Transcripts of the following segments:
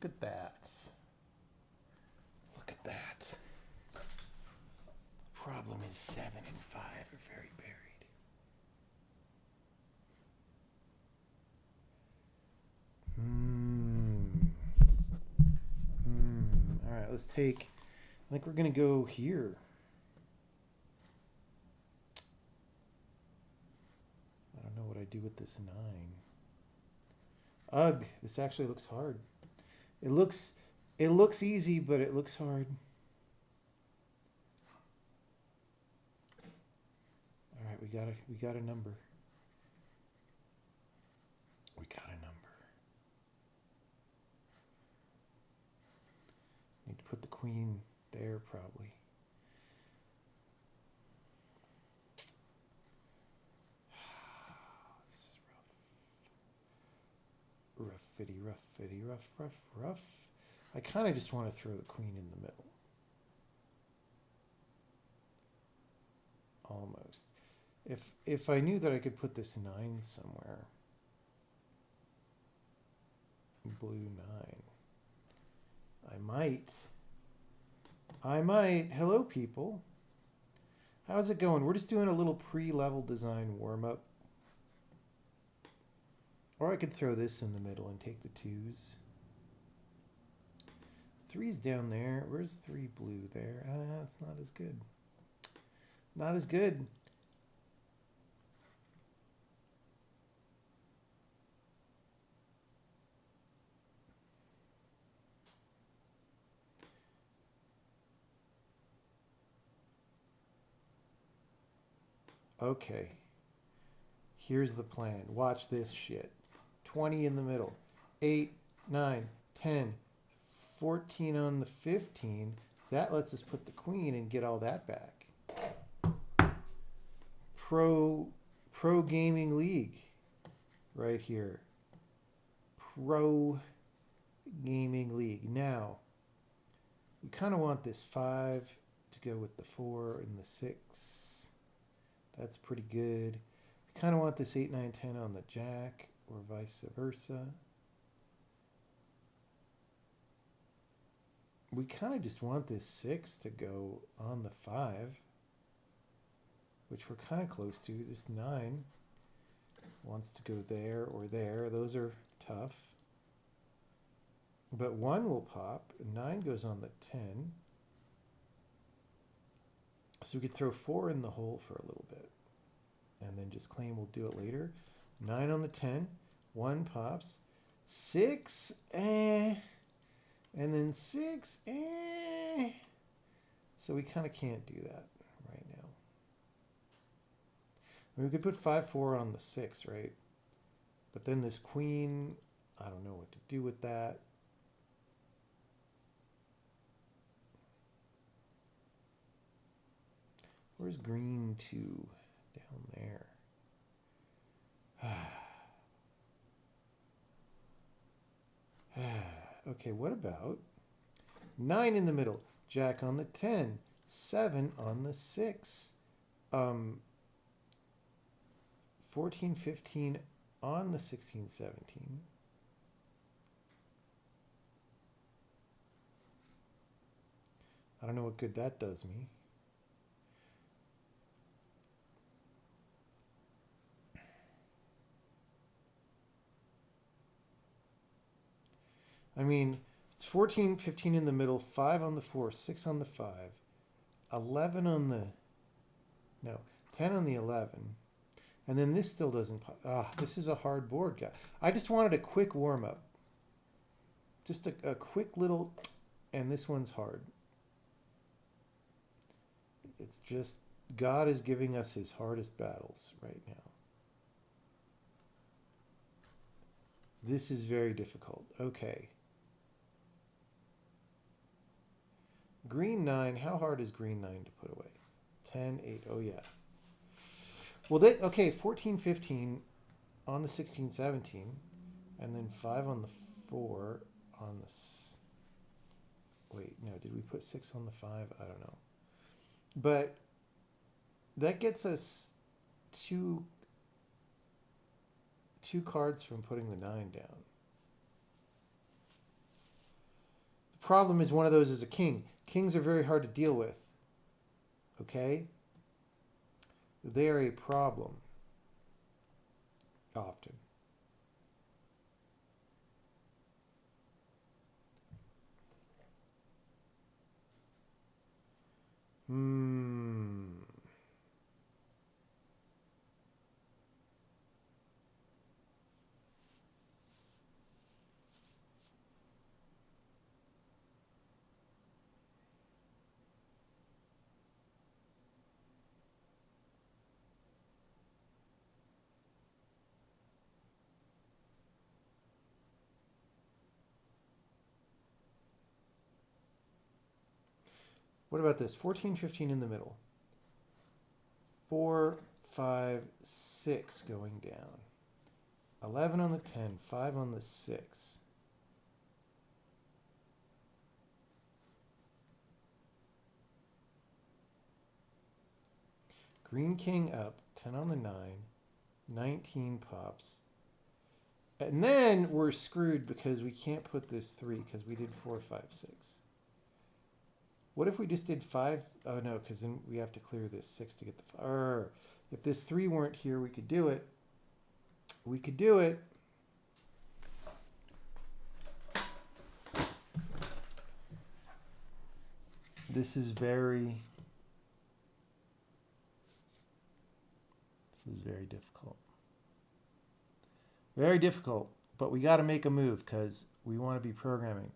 Look at that. Look at that. Problem is 7 and 5 are very buried. All right, let's take. I think we're gonna go here. I don't know what I do with this 9. Ugh, this actually looks hard. It looks easy, but it looks hard. All right, we got a number. We got a number. Need to put the queen there probably. This is rough. Rough. I kind of just want to throw the queen in the middle. Almost. If I knew that I could put this 9 somewhere. Blue 9. I might. Hello, people. How's it going? We're just doing a little pre-level design warm-up. Or I could throw this in the middle and take the 2s. 3's down there. Where's 3 blue there? It's not as good. Not as good. Okay. Here's the plan. Watch this shit. 20 in the middle. 8, 9, 10, 14 on the 15. That lets us put the queen and get all that back. Pro Gaming League. Right here. Pro Gaming League. Now, we kind of want this 5 to go with the 4 and the 6. That's pretty good. We kind of want this 8, 9, 10 on the jack or vice versa. We kind of just want this 6 to go on the 5, which we're kind of close to. This 9 wants to go there or there. Those are tough. But 1 will pop. 9 goes on the 10. So we could throw 4 in the hole for a little bit. And then just claim we'll do it later. 9 on the 10. 1 pops. 6, And then 6, So we kind of can't do that right now. I mean, we could put 5, 4 on the 6, right? But then this queen, I don't know what to do with that. Where's green 2? Down there. Okay, what about 9 in the middle, jack on the 10, 7 on the 6, 14, 15 on the 16, 17. I don't know what good that does me. I mean, it's 14, 15 in the middle, 5 on the 4, 6 on the 5, 11 on the, no, 10 on the 11. And then this still doesn't, this is a hard board, guy. I just wanted a quick warm-up. Just a quick little, and this one's hard. It's just, God is giving us his hardest battles right now. This is very difficult. Okay. Green 9, how hard is green 9 to put away? 10, 8, oh yeah. Well, okay, 14, 15 on the 16, 17, and then 5 on the 4 on the, wait, no, did we put 6 on the 5? I don't know. But that gets us two cards from putting the 9 down. problem is one of those is a king. Kings are very hard to deal with. Okay? They are a problem. Often. What about this? 14, 15 in the middle. 4, 5, 6 going down. 11 on the 10, 5 on the 6. Green king up, 10 on the 9, 19 pops. And then we're screwed because we can't put this 3 because we did 4, 5, 6. What if we just did 5? Oh no, because then we have to clear this 6 to get the 5. If this 3 weren't here, we could do it. We could do it. This is very difficult. Very difficult, but we got to make a move because we want to be programming.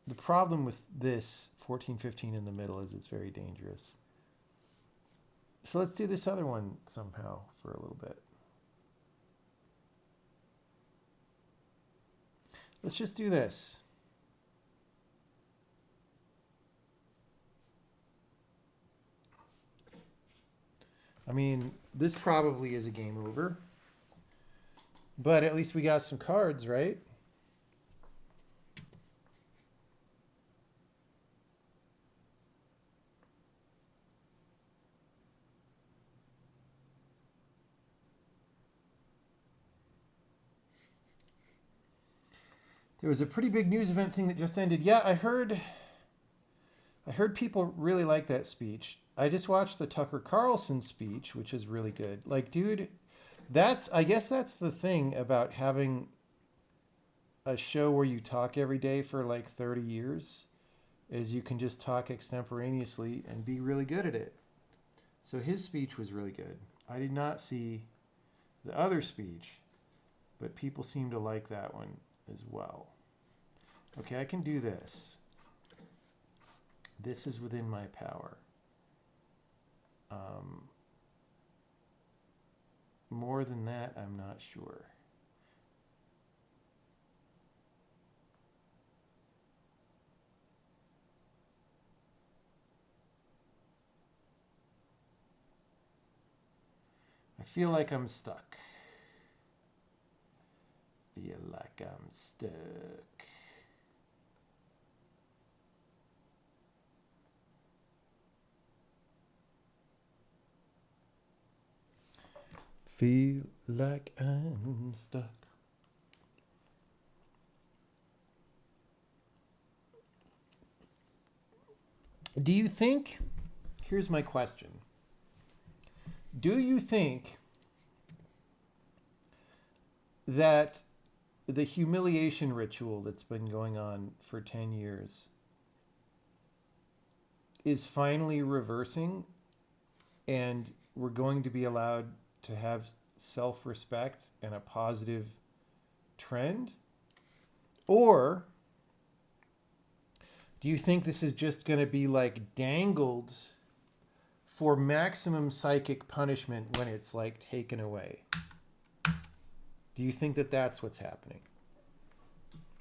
The problem with this 14, 15 in the middle is it's very dangerous. So let's do this other one somehow for a little bit. Let's just do this. I mean, this probably is a game over. But at least we got some cards, right? There was a pretty big news event thing that just ended. Yeah, I heard people really like that speech. I just watched the Tucker Carlson speech, which is really good. Like, dude, I guess that's the thing about having a show where you talk every day for like 30 years is you can just talk extemporaneously and be really good at it. So his speech was really good. I did not see the other speech, but people seem to like that one as well. Okay, I can do this. This is within my power. More than that, I'm not sure. I feel like I'm stuck. Feel like I'm stuck. Feel like I'm stuck. Do you think, here's my question. Do you think that the humiliation ritual that's been going on for 10 years is finally reversing and we're going to be allowed to have self-respect and a positive trend? Or do you think this is just going to be like dangled for maximum psychic punishment when it's like taken away? Do you think that that's what's happening?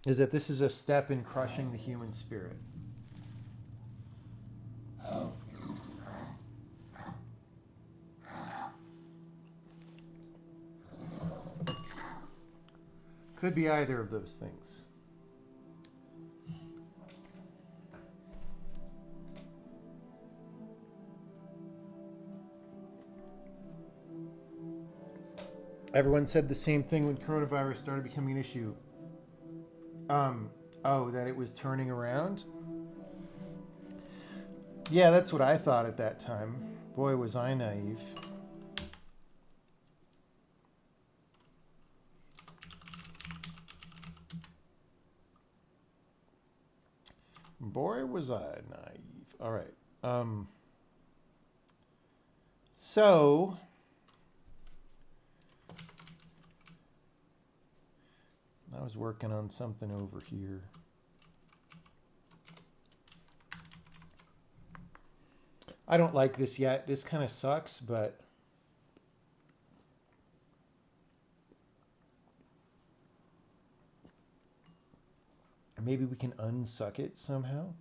Is that this is a step in crushing the human spirit? Could be either of those things. Everyone said the same thing when coronavirus started becoming an issue. Oh, that it was turning around? Yeah, that's what I thought at that time. Boy, was I naive. Boy, was I naive. All right. So I was working on something over here. I don't like this yet. This kind of sucks, but maybe we can unsuck it somehow.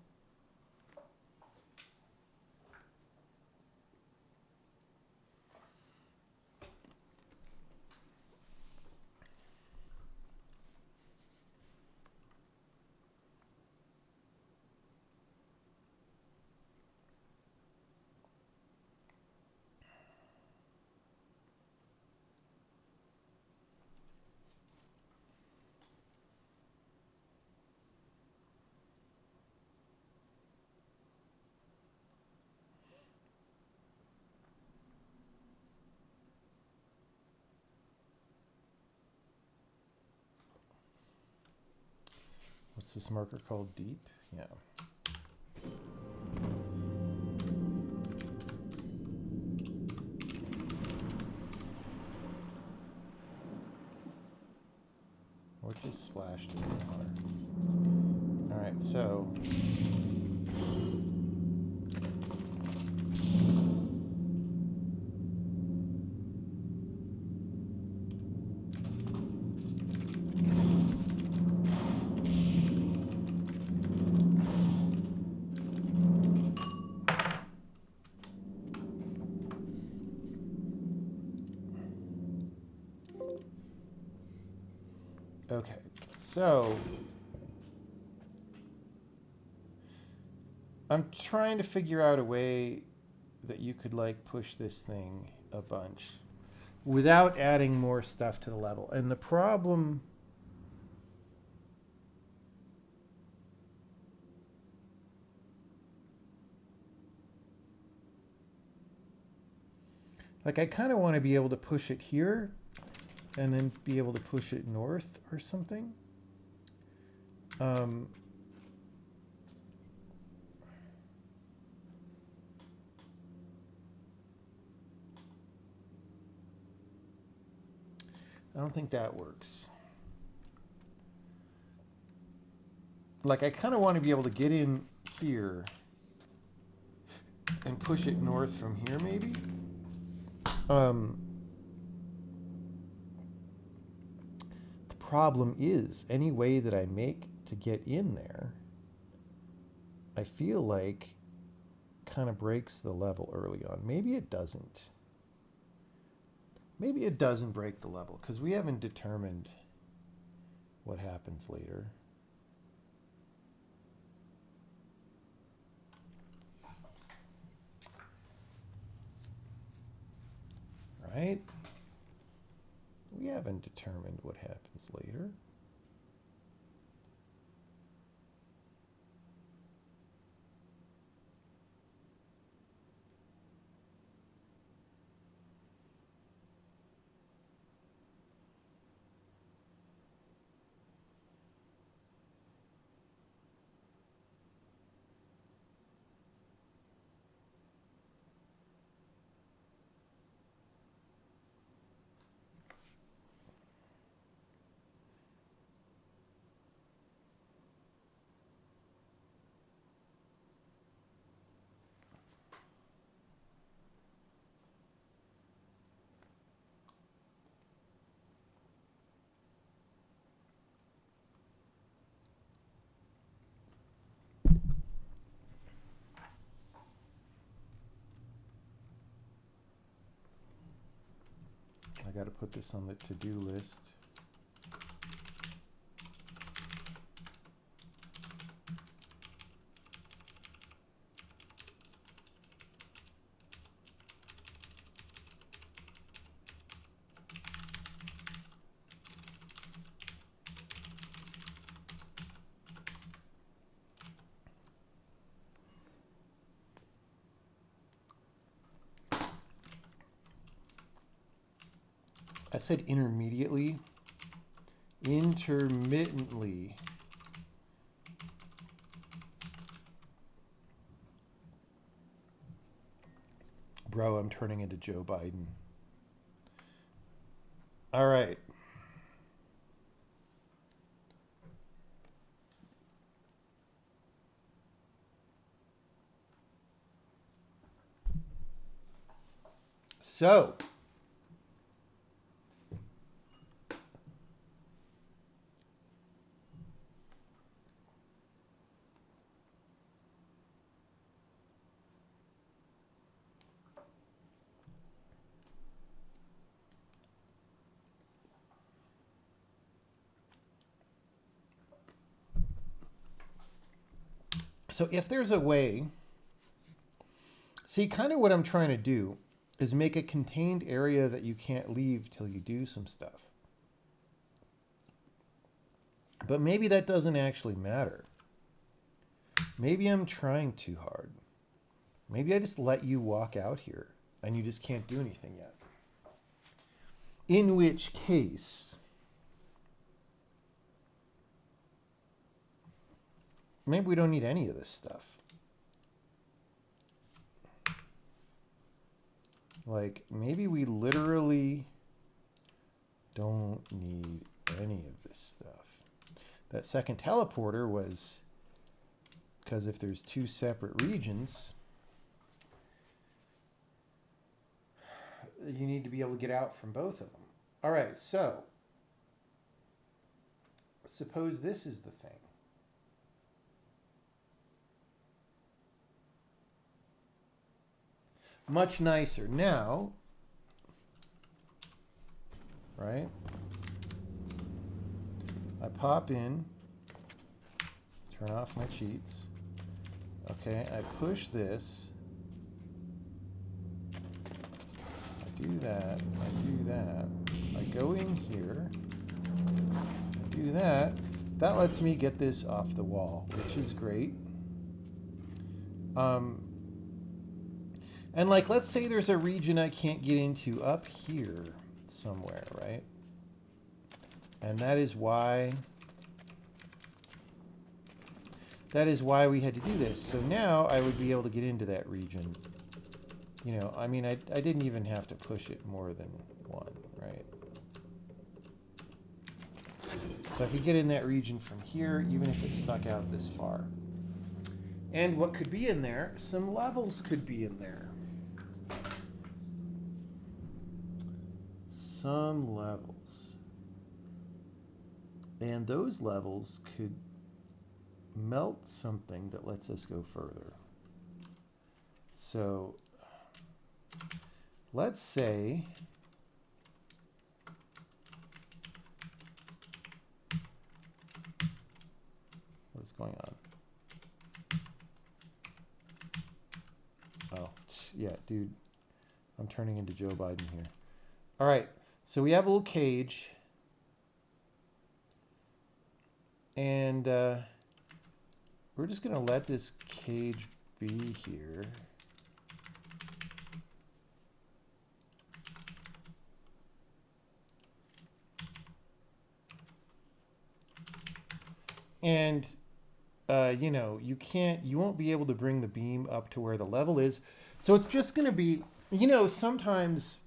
What's this marker called? Deep? Yeah. What just splashed in the water? All right, so okay, so I'm trying to figure out a way that you could like push this thing a bunch without adding more stuff to the level. And the problem like I kind of want to be able to push it here and then be able to push it north or something. I don't think that works. Like I kind of want to be able to get in here and push it north from here maybe. The problem is any way that I make to get in there, I feel like kind of breaks the level early on. Maybe it doesn't. Maybe it doesn't break the level because we haven't determined what happens later. Right? We haven't determined what happens later. I got to put this on the to-do list. I said intermediately. Intermittently. Bro, I'm turning into Joe Biden. All right. So, if there's a way, see, kind of what I'm trying to do is make a contained area that you can't leave till you do some stuff. But maybe that doesn't actually matter. Maybe I'm trying too hard. Maybe I just let you walk out here and you just can't do anything yet. In which case, maybe we don't need any of this stuff. Like, maybe we literally don't need any of this stuff. That second teleporter was because if there's two separate regions, you need to be able to get out from both of them. All right, so suppose this is the thing. Much nicer now, right? I pop in, turn off my cheats. Okay, I push this. I do that, I do that. I go in here, I do that. That lets me get this off the wall, which is great. And like, let's say there's a region I can't get into up here somewhere, right? And that is why we had to do this. So now I would be able to get into that region. You know, I mean, I didn't even have to push it more than one, right? So I could get in that region from here, even if it stuck out this far. And what could be in there? Some levels could be in there. Some levels. And those levels could melt something that lets us go further. So let's say what's going on? Oh, yeah, dude. I'm turning into Joe Biden here. All right. So we have a little cage. And we're just going to let this cage be here. And, you know, you won't be able to bring the beam up to where the level is. So it's just going to be, you know, sometimes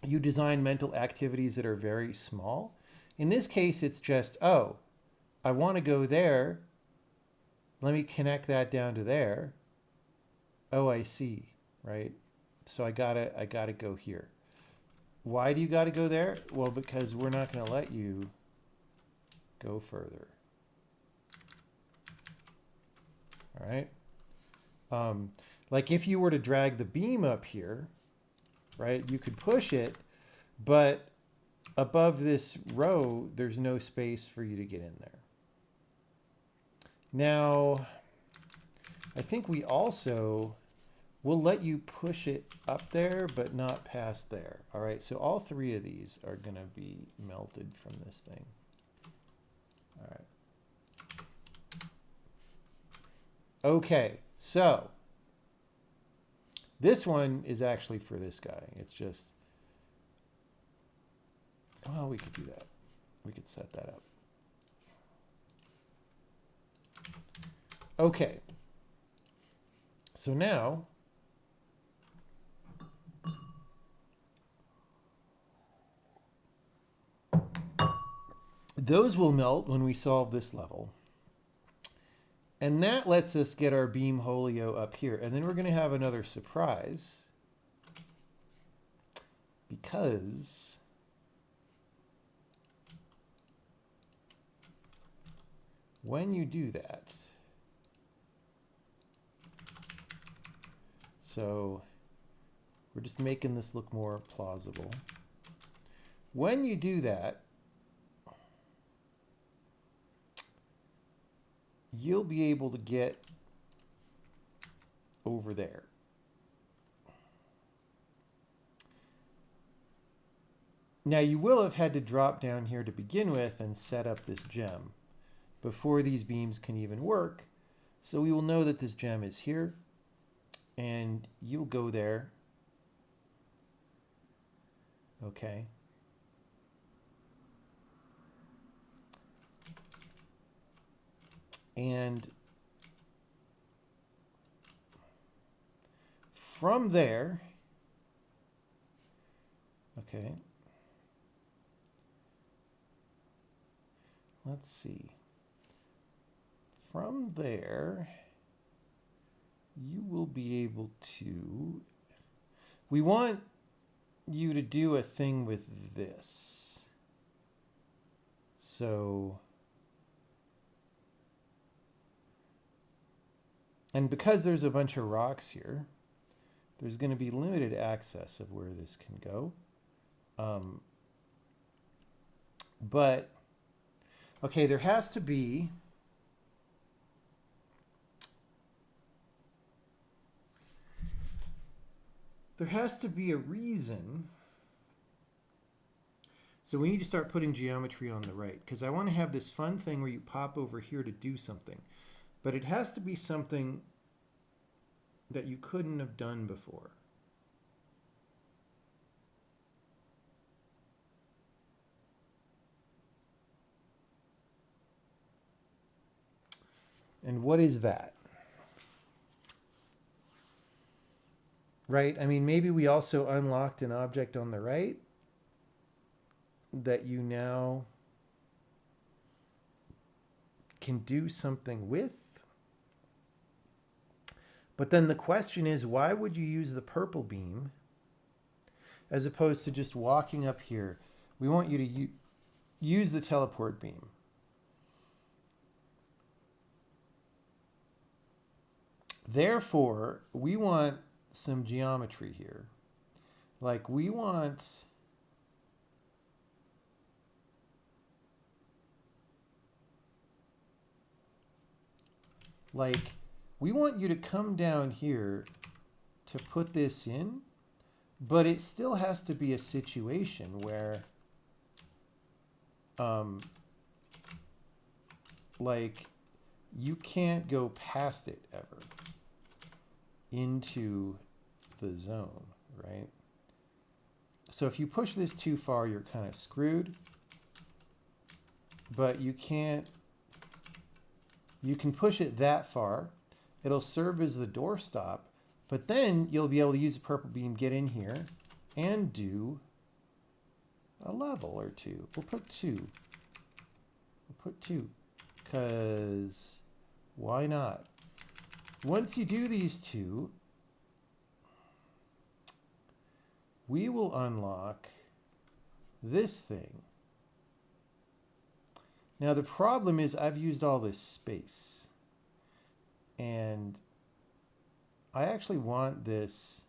you design mental activities that are very small. In this case, it's just, oh, I want to go there. Let me connect that down to there. Oh, I see, right? So I gotta go here. Why do you gotta go there? Well, because we're not gonna let you go further. All right. Like if you were to drag the beam up here, right, you could push it, but above this row, there's no space for you to get in there. Now, I think we also will let you push it up there, but not past there. All right, so all three of these are going to be melted from this thing. All right. Okay, so this one is actually for this guy. It's just Well, we could do that. We could set that up. Okay. So now those will melt when we solve this level. And that lets us get our beam Holio up here. And then we're going to have another surprise. Because when you do that, so we're just making this look more plausible. When you do that, you'll be able to get over there. Now you will have had to drop down here to begin with and set up this gem before these beams can even work. So we will know that this gem is here, and you'll go there. Okay. And from there, okay, let's see. From there, you will be able to, we want you to do a thing with this. So, and because there's a bunch of rocks here, there's going to be limited access of where this can go. But, okay, there has to be a reason. So we need to start putting geometry on the right, because I want to have this fun thing where you pop over here to do something. But it has to be something that you couldn't have done before. And what is that? Right? I mean, maybe we also unlocked an object on the right that you now can do something with. But then the question is, why would you use the purple beam as opposed to just walking up here? We want you to use the teleport beam. Therefore, we want some geometry here. Like we want we want you to come down here to put this in, but it still has to be a situation where like you can't go past it ever into the zone, right? So if you push this too far, you're kind of screwed, but you can't, you can push it that far. It'll serve as the doorstop, but then you'll be able to use the purple beam, get in here, and do a level or two. We'll put two. We'll put two, because why not? Once you do these two, we will unlock this thing. Now the problem is I've used all this space, and I actually want this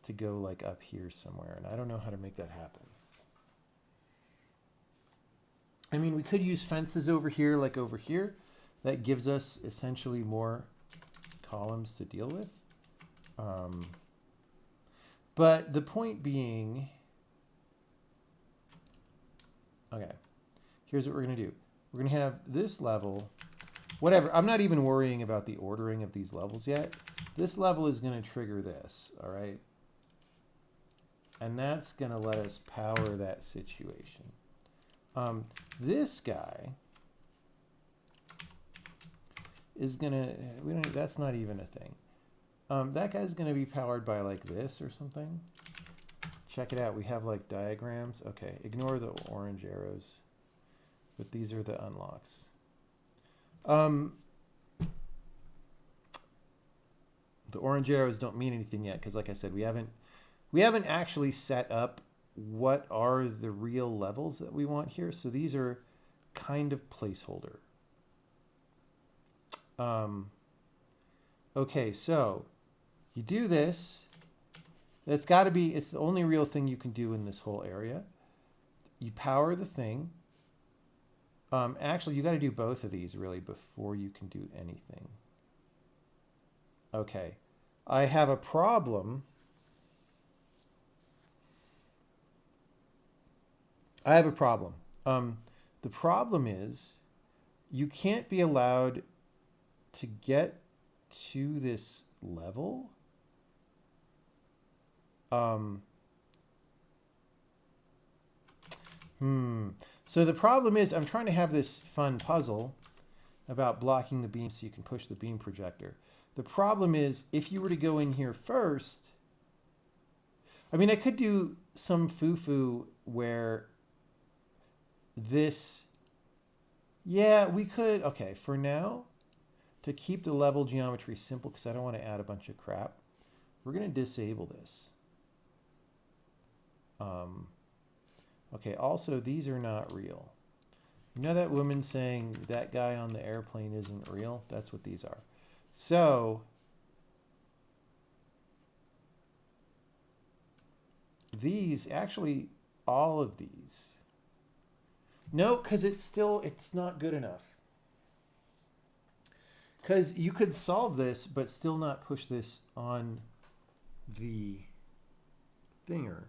to go like up here somewhere, and I don't know how to make that happen. I mean, we could use fences over here, like over here. That gives us essentially more columns to deal with. But the point being, okay, here's what we're going to do. We're going to have this level whatever. I'm not even worrying about the ordering of these levels yet. This level is going to trigger this, all right? And that's going to let us power that situation. This guy is going to, that's not even a thing. That guy's going to be powered by like this or something. Check it out. We have like diagrams. Okay, ignore the orange arrows. But these are the unlocks. The orange arrows don't mean anything yet because like I said, we haven't actually set up what are the real levels that we want here. So these are kind of placeholder. Okay, so you do this. That's got to be, it's the only real thing you can do in this whole area. You power the thing. Actually, you got to do both of these really before you can do anything. Okay, I have a problem. The problem is you can't be allowed to get to this level. So the problem is I'm trying to have this fun puzzle about blocking the beam so you can push the beam projector. The problem is if you were to go in here first, I mean, I could do some foo-foo where this, yeah, we could, okay, for now, to keep the level geometry simple, because I don't want to add a bunch of crap, we're going to disable this. Okay, also, these are not real. You know that woman saying that guy on the airplane isn't real? That's what these are. So, these, actually, all of these. No, because it's not good enough. Because you could solve this, but still not push this on the thinger.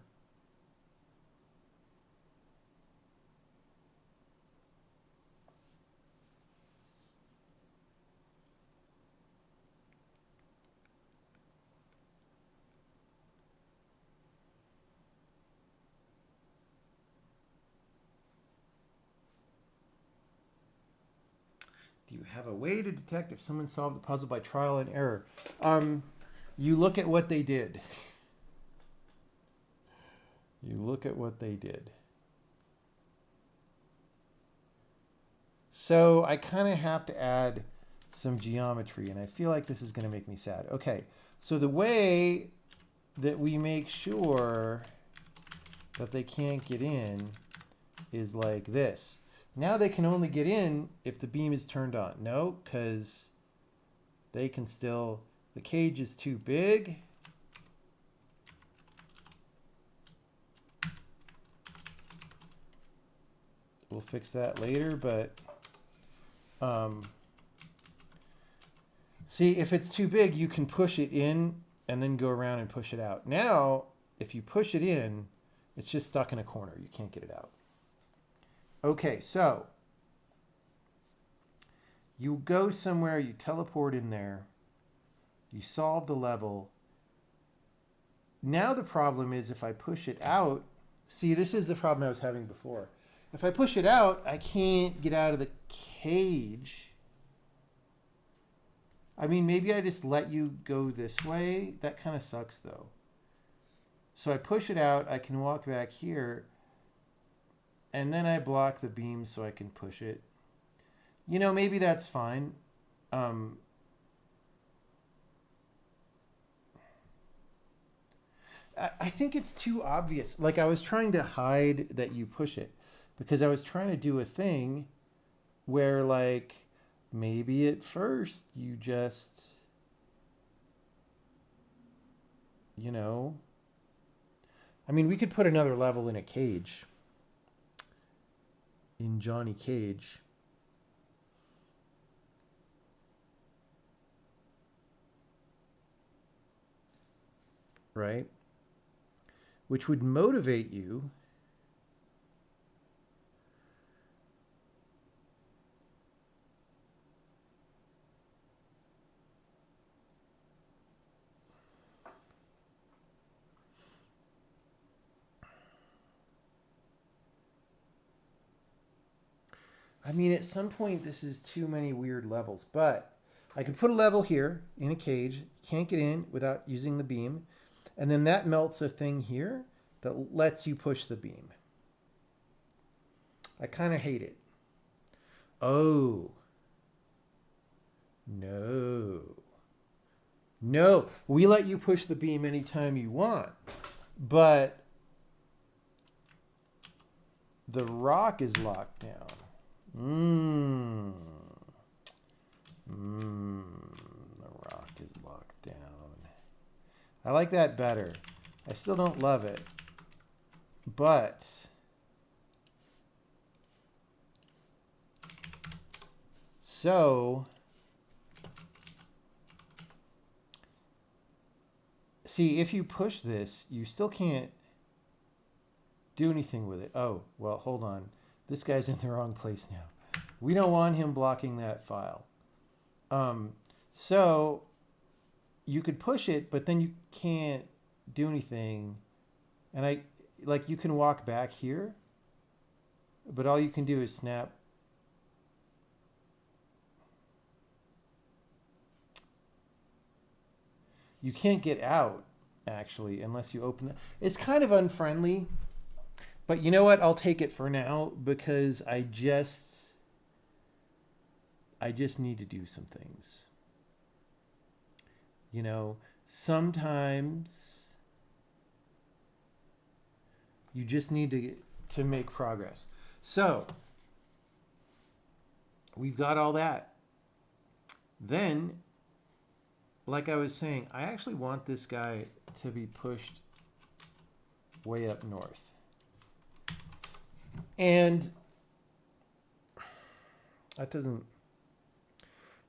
Do you have a way to detect if someone solved the puzzle by trial and error? You look at what they did. You look at what they did. So I kind of have to add some geometry, and I feel like this is going to make me sad. Okay, so the way that we make sure that they can't get in is like this. Now they can only get in if the beam is turned on. No, because they can still, the cage is too big. We'll fix that later, but see, if it's too big, you can push it in and then go around and push it out. Now, if you push it in, it's just stuck in a corner. You can't get it out. Okay, so you go somewhere, you teleport in there, you solve the level. Now the problem is if I push it out, see, this is the problem I was having before. If I push it out, I can't get out of the cage. I mean, maybe I just let you go this way. That kind of sucks though. So I push it out, I can walk back here, and then I block the beam so I can push it. You know, maybe that's fine. I think it's too obvious. Like I was trying to hide that you push it because I was trying to do a thing where like maybe at first you just, you know, I mean, we could put another level in a cage. In Johnny Cage. Right? Which would motivate you I mean, at some point, this is too many weird levels, but I could put a level here in a cage. Can't get in without using the beam. And then that melts a thing here that lets you push the beam. I kind of hate it. Oh. No. No. We let you push the beam anytime you want. But the rock is locked down. The rock is locked down. I like that better. I still don't love it. But so see, if you push this, you still can't do anything with it. Oh, well, hold on. This guy's in the wrong place now. We don't want him blocking that file. So you could push it, but then you can't do anything. And you can walk back here, but all you can do is snap. You can't get out, actually, unless you open it. It's kind of unfriendly, but you know what? I'll take it for now because I just need to do some things. You know, sometimes you just need to make progress. So we've got all that. Then, like I was saying, I actually want this guy to be pushed way up north. And that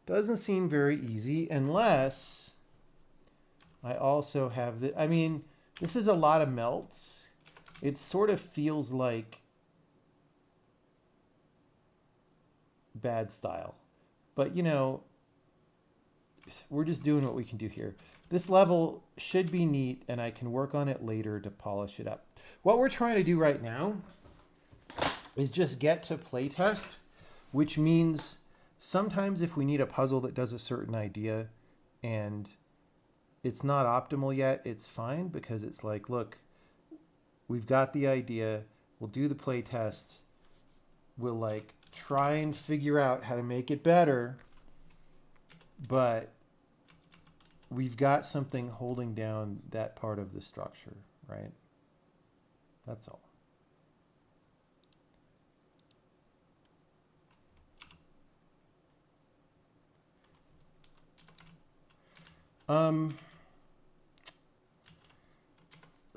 doesn't seem very easy unless I also have the, I mean, this is a lot of melts. It sort of feels like bad style. But, you know, we're just doing what we can do here. This level should be neat, and I can work on it later to polish it up. What we're trying to do right now is just get to playtest, which means sometimes if we need a puzzle that does a certain idea and it's not optimal yet, it's fine because it's like, look, we've got the idea. We'll do the playtest. We'll like try and figure out how to make it better, but we've got something holding down that part of the structure, right? That's all.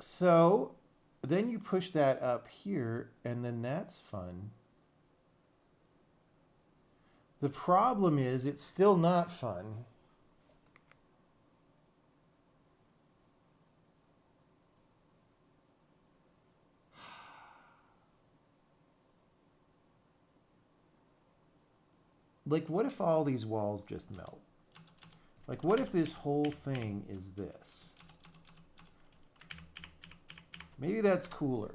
So then you push that up here, and then that's fun. The problem is it's still not fun. Like, what if all these walls just melt? Like, what if this whole thing is this? Maybe that's cooler.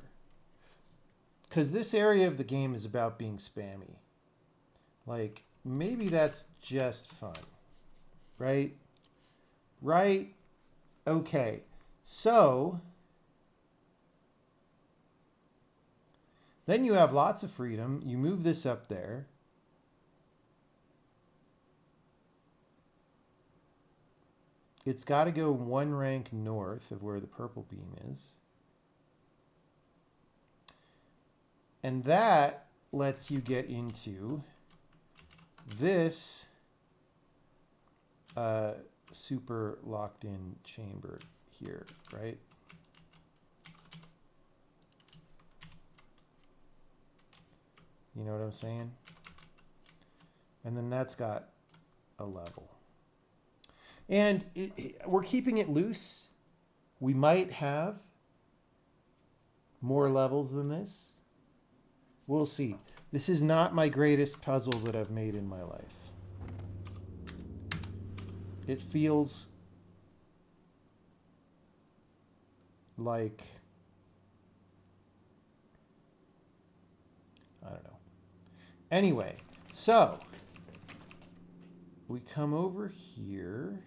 Because this area of the game is about being spammy. Like, maybe that's just fun. Right? Right? Okay. So, then you have lots of freedom. You move this up there. It's got to go one rank north of where the purple beam is. And that lets you get into this super locked in chamber here, right? You know what I'm saying? And then that's got a level. And we're keeping it loose. We might have more levels than this. We'll see. This is not my greatest puzzle that I've made in my life. It feels like, I don't know. Anyway, so we come over here.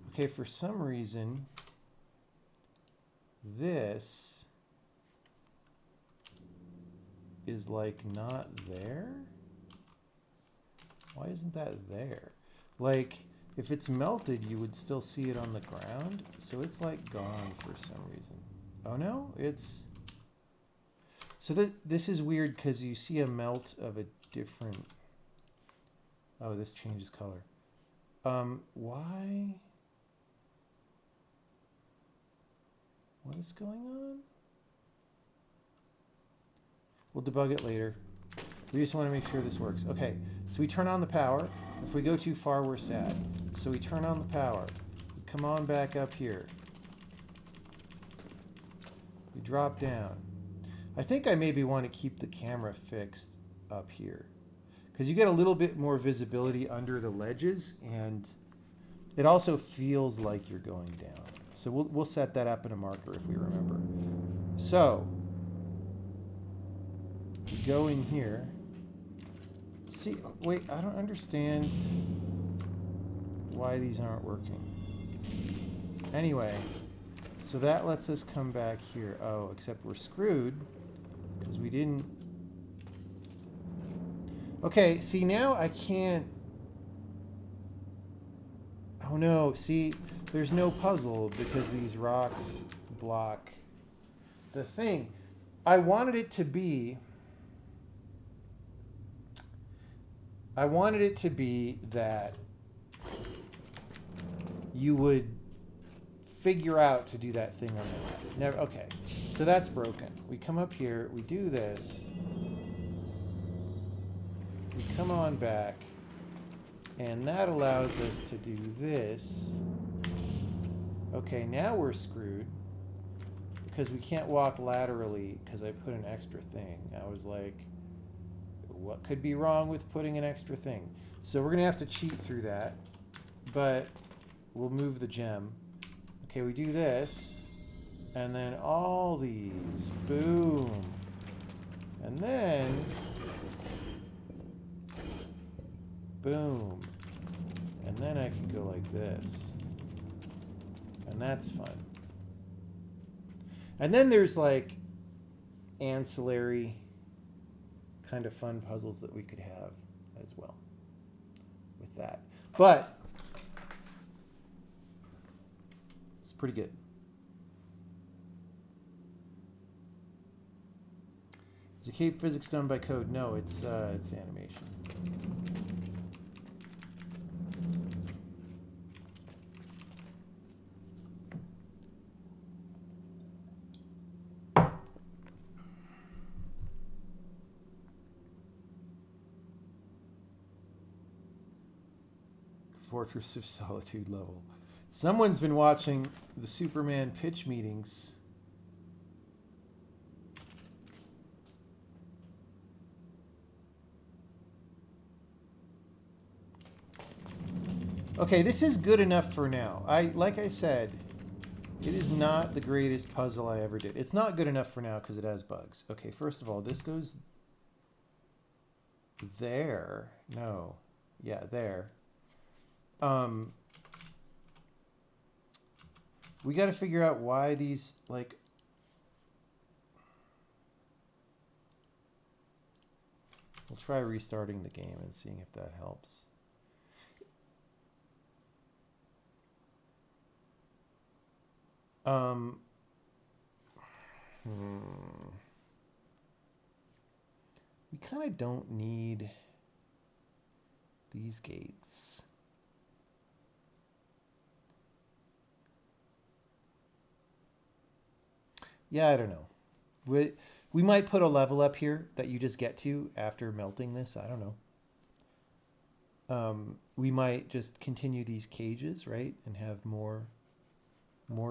Okay, for some reason, this is like not there. Why isn't that there? Like, if it's melted, you would still see it on the ground. So it's like gone for some reason. Oh no, it's... So this is weird because you see a melt of a different... Oh, this changes color. Why? What is going on? We'll debug it later. We just want to make sure this works. Okay, so we turn on the power. If we go too far, we're sad. So we turn on the power. We come on back up here. We drop down. I think I maybe want to keep the camera fixed up here, because you get a little bit more visibility under the ledges, and it also feels like you're going down. So we'll set that up in a marker if we remember. So we go in here. See, wait, I don't understand why these aren't working. Anyway, so that lets us come back here. Oh, except we're screwed because we didn't. Okay, see, now I can't. Oh no, see, there's no puzzle because these rocks block the thing. I wanted it to be that you would figure out to do that thing on the left. Never, okay, so that's broken. We come up here, we do this, we come on back, and that allows us to do this. Okay, now we're screwed because we can't walk laterally because I put an extra thing. I was like, what could be wrong with putting an extra thing? So we're gonna have to cheat through that, but we'll move the gem. Okay, we do this, and then all these, boom. And then, boom. And then I can go like this. And that's fun. And then there's like ancillary kind of fun puzzles that we could have as well with that. But it's pretty good. Is the cave physics done by code? No, it's animation. Fortress of Solitude level. Someone's been watching the Superman pitch meetings. Okay, this is good enough for now. Like I said, it is not the greatest puzzle I ever did. It's not good enough for now because it has bugs. Okay, first of all, this goes there. No. Yeah, there. We got to figure out why these, like, we'll try restarting the game and seeing if that helps. We kind of don't need these gates. Yeah, I don't know. We might put a level up here that you just get to after melting this. I don't know. We might just continue these cages, right? And have more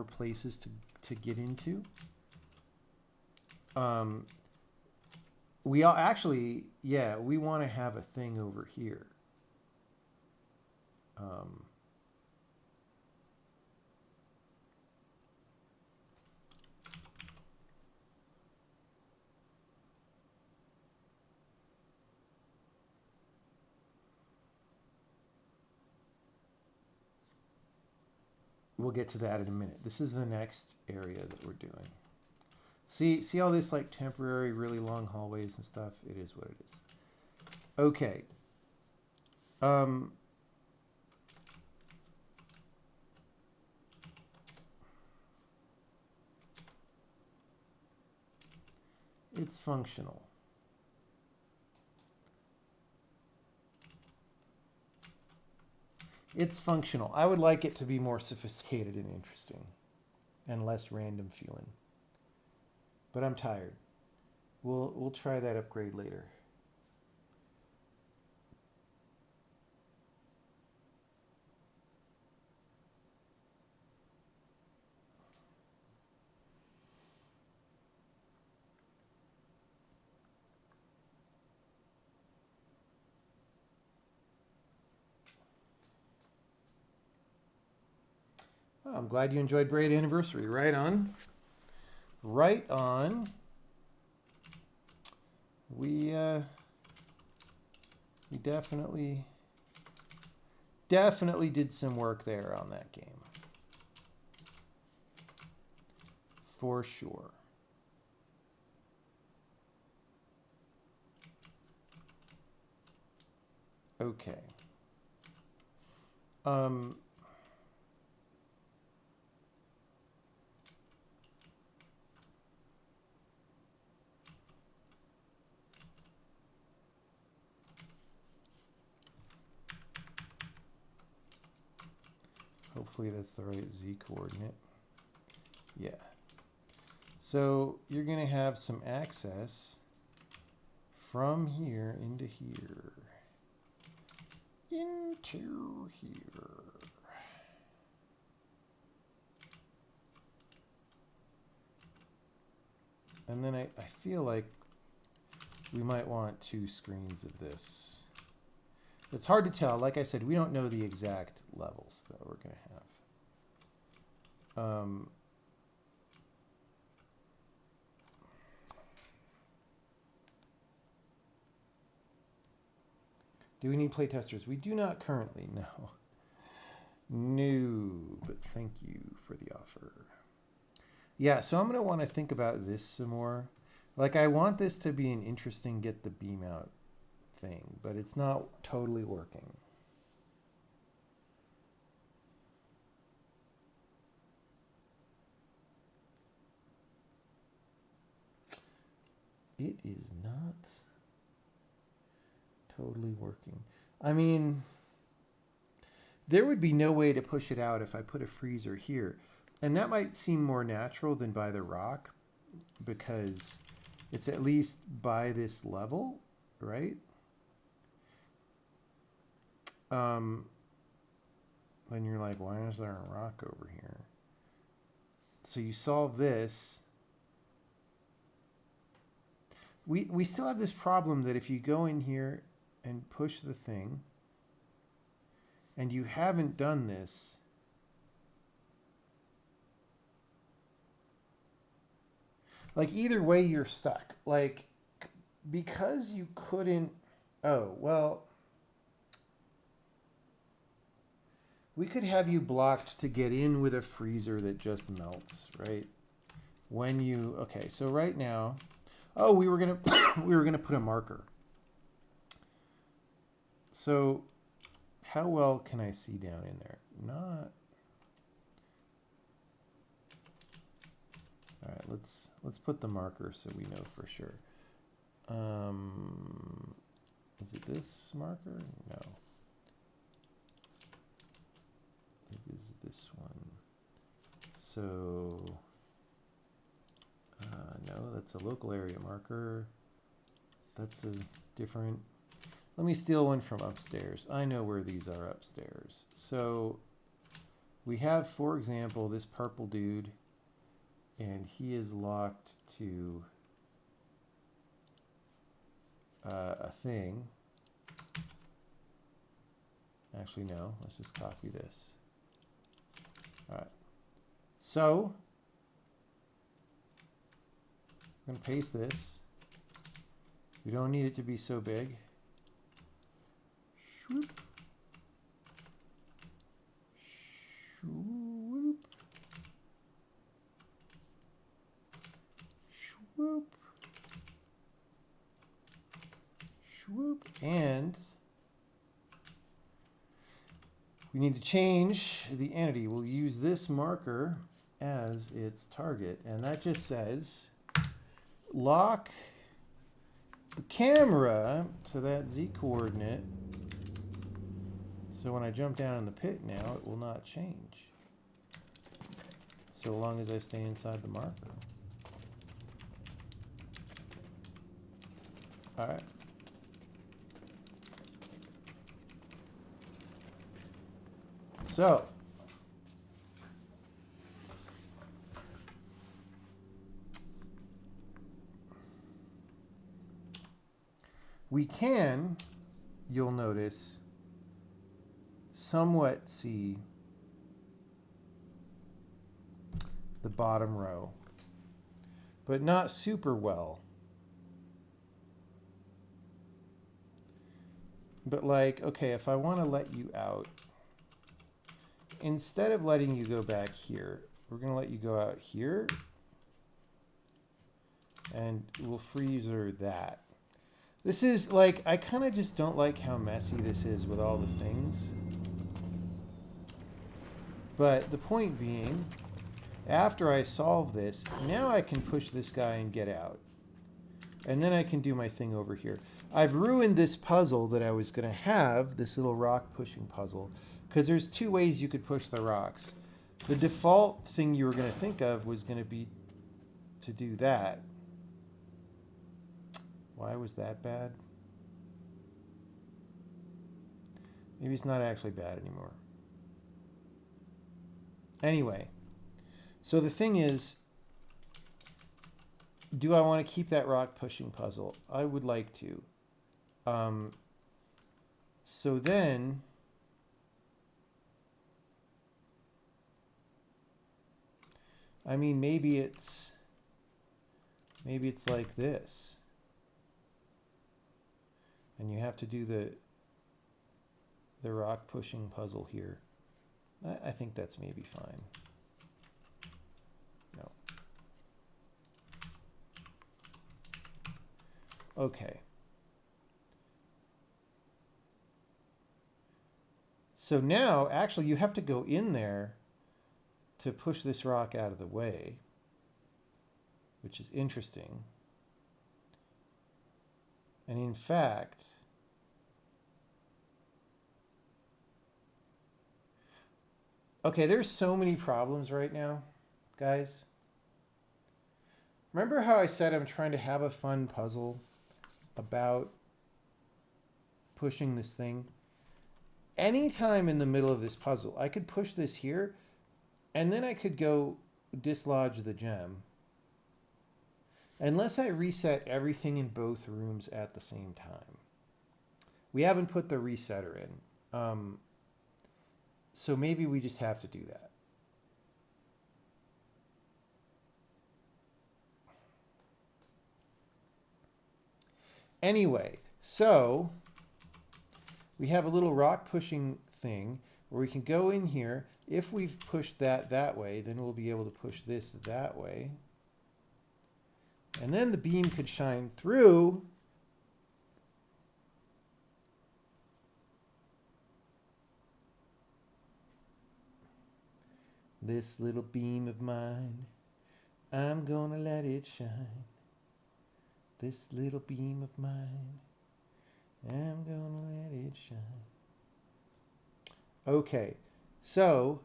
places to get into. We all actually, yeah, we want to have a thing over here. We'll get to that in a minute. This is the next area that we're doing. See all this like temporary, really long hallways and stuff? It is what it is. Okay. It's functional. It's functional. I would like it to be more sophisticated and interesting and less random feeling. But I'm tired. We'll try that upgrade later. Oh, I'm glad you enjoyed Braid Anniversary. Right on. Right on. We definitely did some work there on that game. For sure. Okay. Hopefully that's the right Z coordinate. Yeah. So you're going to have some access from here into here. Into here. And then I feel like we might want 2 screens of this. It's hard to tell. Like I said, we don't know the exact levels that we're going to have. Do we need playtesters? We do not currently, no. No, but thank you for the offer. Yeah, so I'm going to want to think about this some more. Like, I want this to be an interesting get the beam out thing, but it's not totally working. It is not totally working. I mean, there would be no way to push it out if I put a freezer here. And that might seem more natural than by the rock because it's at least by this level, right? Then you're like, why is there a rock over here? So you solve this. We still have this problem that if you go in here and push the thing, and you haven't done this, like either way you're stuck. Like, because you couldn't, oh, well, we could have you blocked to get in with a freezer that just melts, right? When you, okay, so right now, oh, we were gonna put a marker. So how well can I see down in there? Not. All right, let's put the marker so we know for sure. Is it this marker? No. It is this one. So no, that's a local area marker. That's a different. Let me steal one from upstairs. I know where these are upstairs. So we have, for example, this purple dude, and he is locked to a thing. Actually, no. Let's just copy this. All right. So I'm going to paste this. We don't need it to be so big. Shoop. Shoop. Swoop. Swoop. And we need to change the entity. We'll use this marker as its target. And that just says lock the camera to that Z coordinate. So when I jump down in the pit now, it will not change. So long as I stay inside the marker. All right. So we can, you'll notice, somewhat see the bottom row, but not super well. But like, okay, if I want to let you out, instead of letting you go back here, we're going to let you go out here, and we'll freezer that. This is like, I kind of just don't like how messy this is with all the things. But the point being, after I solve this, now I can push this guy and get out. And then I can do my thing over here. I've ruined this puzzle that I was going to have, this little rock pushing puzzle, because there's two ways you could push the rocks. The default thing you were going to think of was going to be to do that. Why was that bad? Maybe it's not actually bad anymore. Anyway, so the thing is, do I want to keep that rock pushing puzzle? I would like to. So then, I mean, maybe it's like this. And you have to do the rock pushing puzzle here. I think that's maybe fine. No. Okay. So now, actually, you have to go in there to push this rock out of the way, which is interesting. And in fact, okay, there's so many problems right now, guys. Remember how I said I'm trying to have a fun puzzle about pushing this thing? Anytime in the middle of this puzzle, I could push this here, and then I could go dislodge the gem. Unless I reset everything in both rooms at the same time. We haven't put the resetter in. So maybe we just have to do that. Anyway, so we have a little rock pushing thing where we can go in here. If we've pushed that way, then we'll be able to push this that way. And then the beam could shine through. This little beam of mine, I'm gonna let it shine. This little beam of mine, I'm gonna let it shine. Okay, so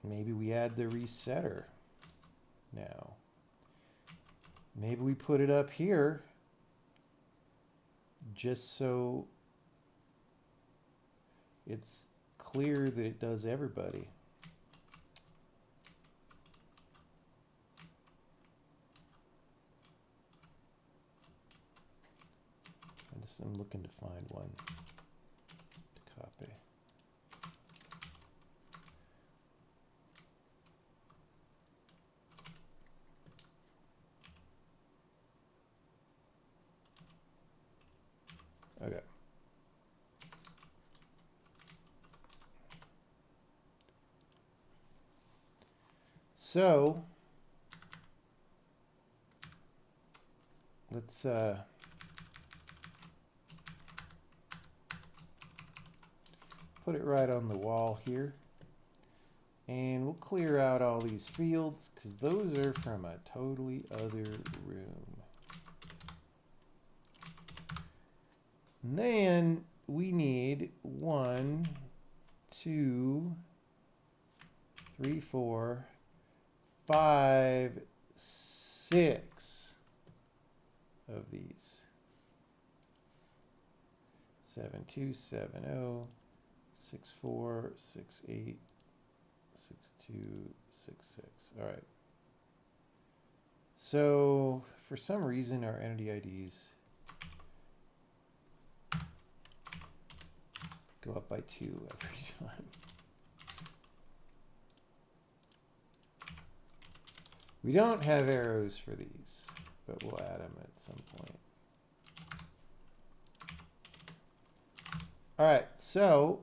maybe we add the resetter now. Maybe we put it up here just so it's clear that it does everybody. I'm looking to find one to copy. So let's put it right on the wall here. And we'll clear out all these fields because those are from a totally other room. And then we need 1, 2, 3, 4, 5, 6 of these. 7, 2, 7, 0, 6, 4, 6, 8, 6, 2, 6, 6. All right. So for some reason, our entity IDs go up by 2 every time. We don't have arrows for these, but we'll add them at some point. All right, so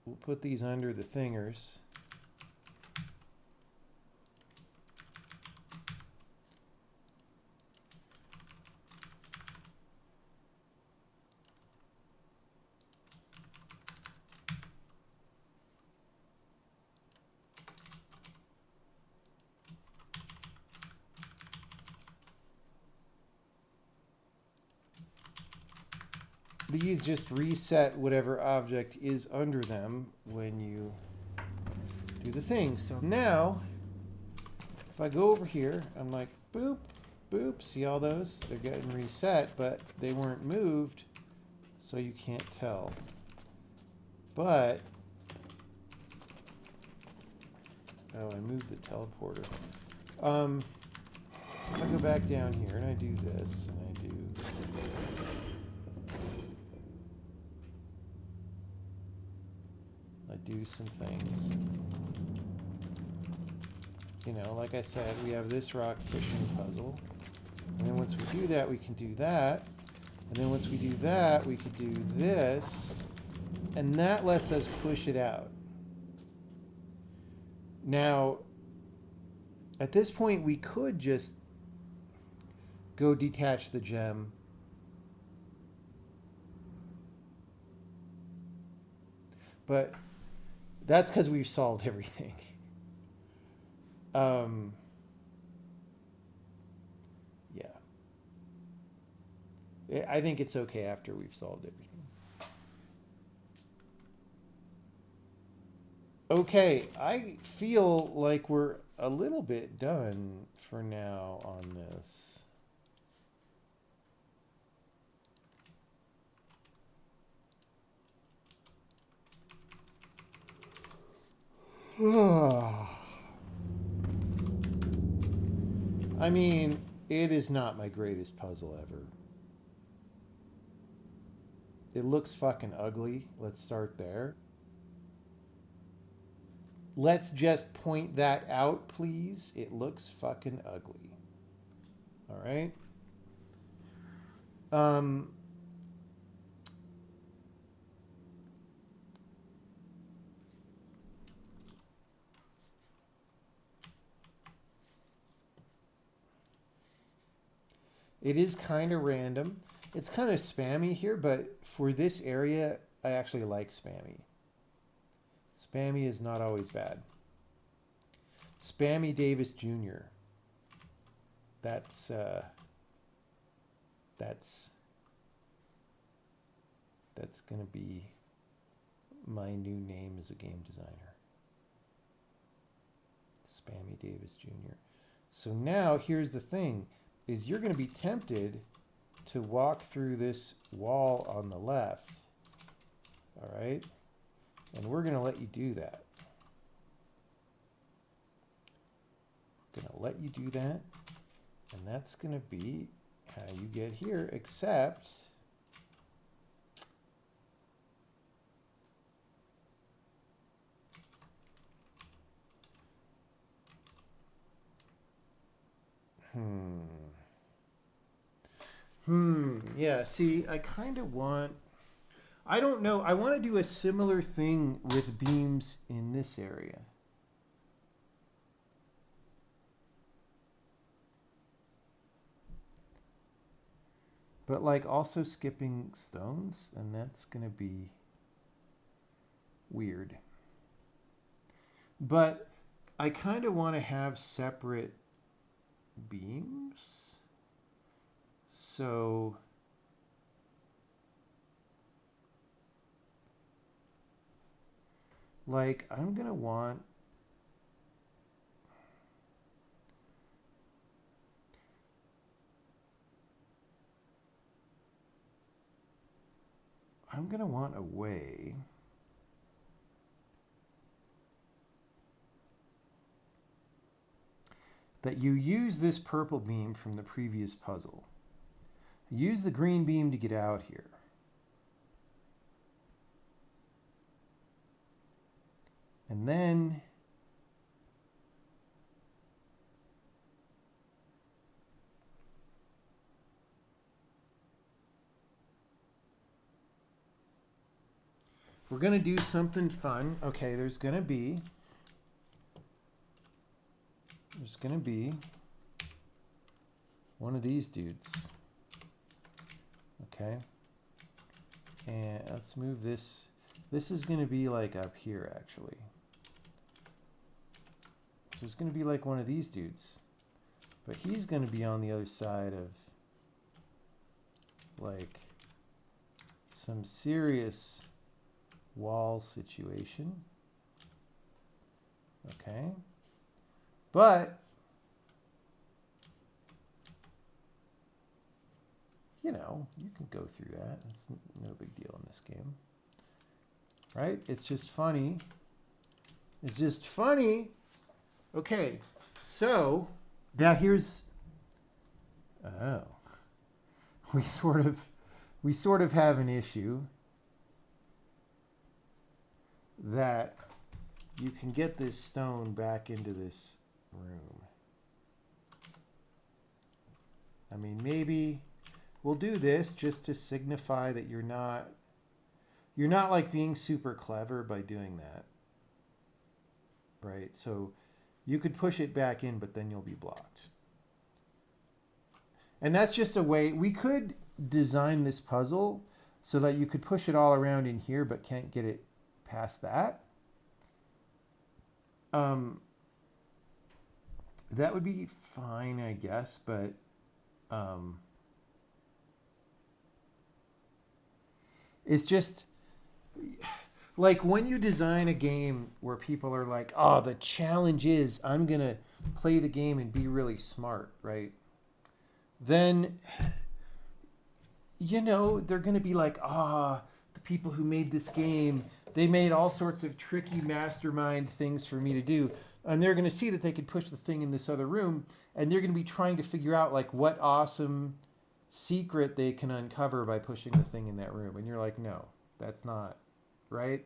we'll put these under the thingers. These just reset whatever object is under them when you do the thing. So now, if I go over here, I'm like, boop, boop. See all those? They're getting reset, but they weren't moved, so you can't tell. But, oh, I moved the teleporter. If I go back down here and I do this, and I do some things. You know, like I said, we have this rock pushing puzzle. And then once we do that, we can do that. And then once we do that, we could do this. And that lets us push it out. Now, at this point, we could just go detach the gem. But that's because we've solved everything. Yeah. I think it's okay after we've solved everything. Okay, I feel like we're a little bit done for now on this. I mean, it is not my greatest puzzle ever. It looks fucking ugly. Let's start there. Let's just point that out, please. It looks fucking ugly. All right. It is kind of random. It's kind of spammy here, but for this area, I actually like spammy. Spammy is not always bad. Spammy Davis Jr. That's gonna be my new name as a game designer. Spammy Davis Jr. So now here's the thing, is you're gonna be tempted to walk through this wall on the left. All right? And we're gonna let you do that. We're gonna let you do that. And that's gonna be how you get here, except yeah, see, I kind of want, I don't know, I want to do a similar thing with beams in this area. but like also skipping stones, and that's going to be weird. But I kind of want to have separate beams. So like I'm going to want a way that you use this purple beam from the previous puzzle. Use the green beam to get out here. And then we're going to do something fun. Okay, there's going to be one of these dudes. Okay. And let's move this. This is going to be like up here, actually. So it's going to be like one of these dudes. But he's going to be on the other side of like some serious wall situation. Okay. But you know, you can go through that. It's no big deal in this game. Right? It's just funny. It's just funny. Okay. So, now here's we sort of have an issue that you can get this stone back into this room. I mean, maybe we'll do this just to signify that you're not like being super clever by doing that. Right? So you could push it back in, but then you'll be blocked. And that's just a way we could design this puzzle so that you could push it all around in here, but can't get it past that. That would be fine, I guess, but it's just like when you design a game where people are like, oh, the challenge is I'm going to play the game and be really smart, right? Then, you know, they're going to be like, the people who made this game, they made all sorts of tricky mastermind things for me to do. And they're going to see that they could push the thing in this other room. And they're going to be trying to figure out like what awesome secret they can uncover by pushing the thing in that room. And you're like, no, that's not right.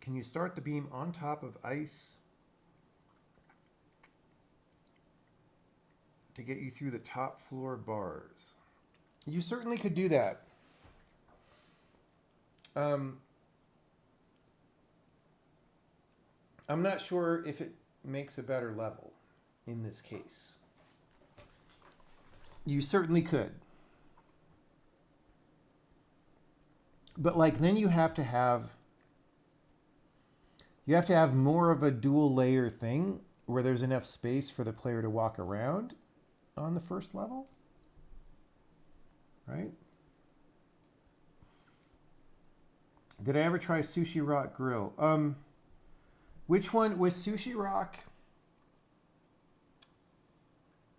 Can you start the beam on top of ice to get you through the top floor bars? You certainly could do that. I'm not sure if it makes a better level in this case. You certainly could. But like then you have to have more of a dual layer thing where there's enough space for the player to walk around on the first level. Right? Did I ever try Sushi Rock Grill? Which one was Sushi Rock?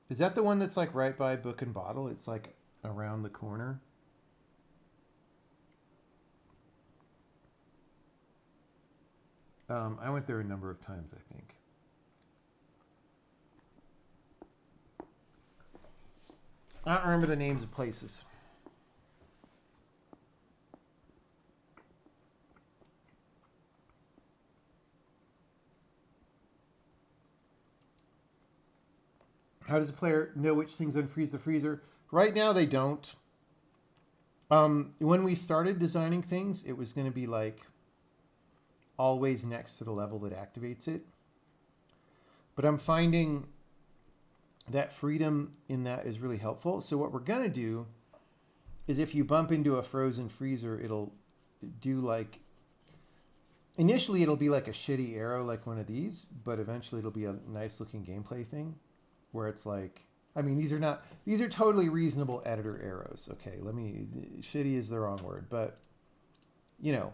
Is that the one that's like right by Book and Bottle? It's like around the corner. I went there a number of times, I think. I don't remember the names of places. How does a player know which things unfreeze the freezer? Right now, they don't. When we started designing things, it was going to be like always next to the level that activates it. But I'm finding that freedom in that is really helpful. So what we're going to do is if you bump into a frozen freezer, it'll do like, initially it'll be like a shitty arrow like one of these, but eventually it'll be a nice looking gameplay thing where it's like, I mean, these are totally reasonable editor arrows. Okay, shitty is the wrong word, but you know,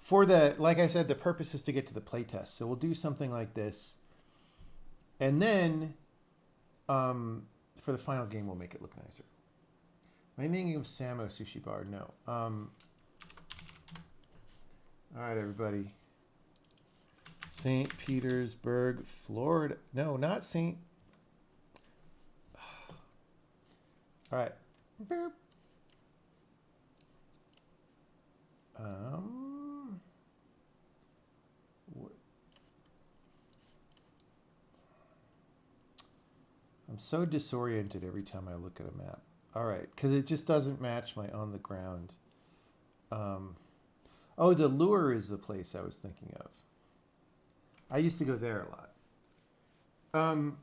for the, like I said, the purpose is to get to the playtest. So we'll do something like this. And then for the final game, we'll make it look nicer. Am I thinking of Samo Sushi Bar? No. All right, everybody. St. Petersburg, Florida. No, not St. All right. Boop. I'm so disoriented every time I look at a map. All right, because it just doesn't match my on the ground. Oh, the Lure is the place I was thinking of. I used to go there a lot.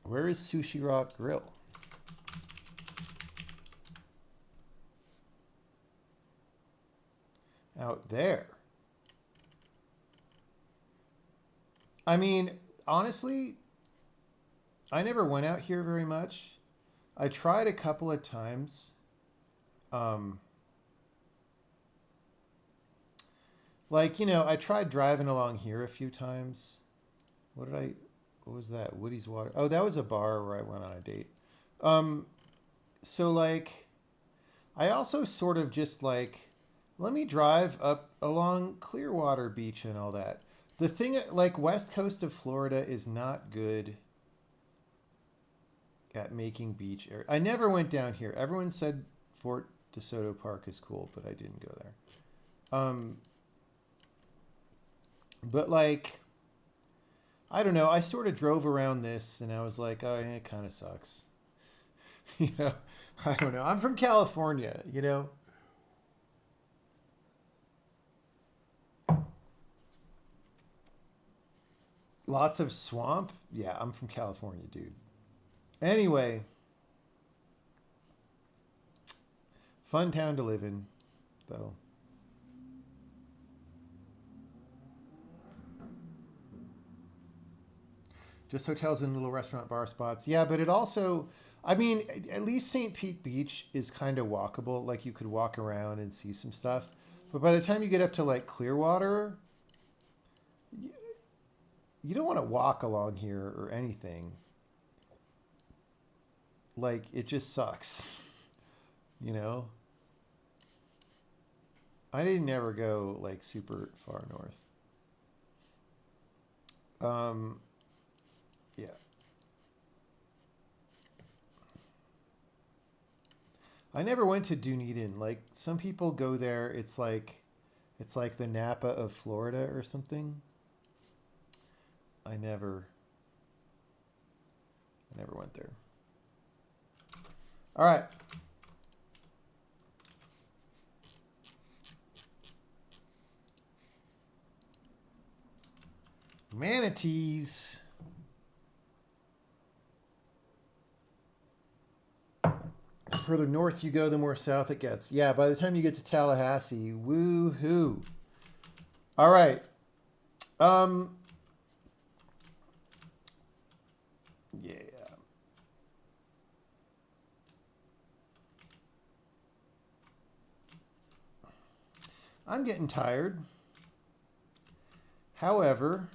Where is Sushi Rock Grill? Out there. I mean, honestly, I never went out here very much. I tried a couple of times. Like, you know, I tried driving along here a few times. What was that? Woody's Water. Oh, that was a bar where I went on a date. So like, I also sort of just like, let me drive up along Clearwater Beach and all that. The thing, like, west coast of Florida is not good at making beach area. I never went down here. Everyone said Fort DeSoto Park is cool, but I didn't go there. But like, I don't know. I sort of drove around this and I was like, oh, it kind of sucks. You know, I don't know. I'm from California, you know. Lots of swamp. Yeah, I'm from California, dude. Anyway, fun town to live in, though. Just hotels and little restaurant bar spots. Yeah, but it also, I mean, at least St. Pete Beach is kind of walkable. Like you could walk around and see some stuff. But by the time you get up to like Clearwater, you don't want to walk along here or anything. Like it just sucks, you know? I didn't ever go like super far north. Yeah. I never went to Dunedin. Like some people go there. It's like the Napa of Florida or something. I never went there. All right. Manatees. The further north you go, the more south it gets. Yeah, by the time you get to Tallahassee, woo-hoo. All right. Yeah. I'm getting tired. However,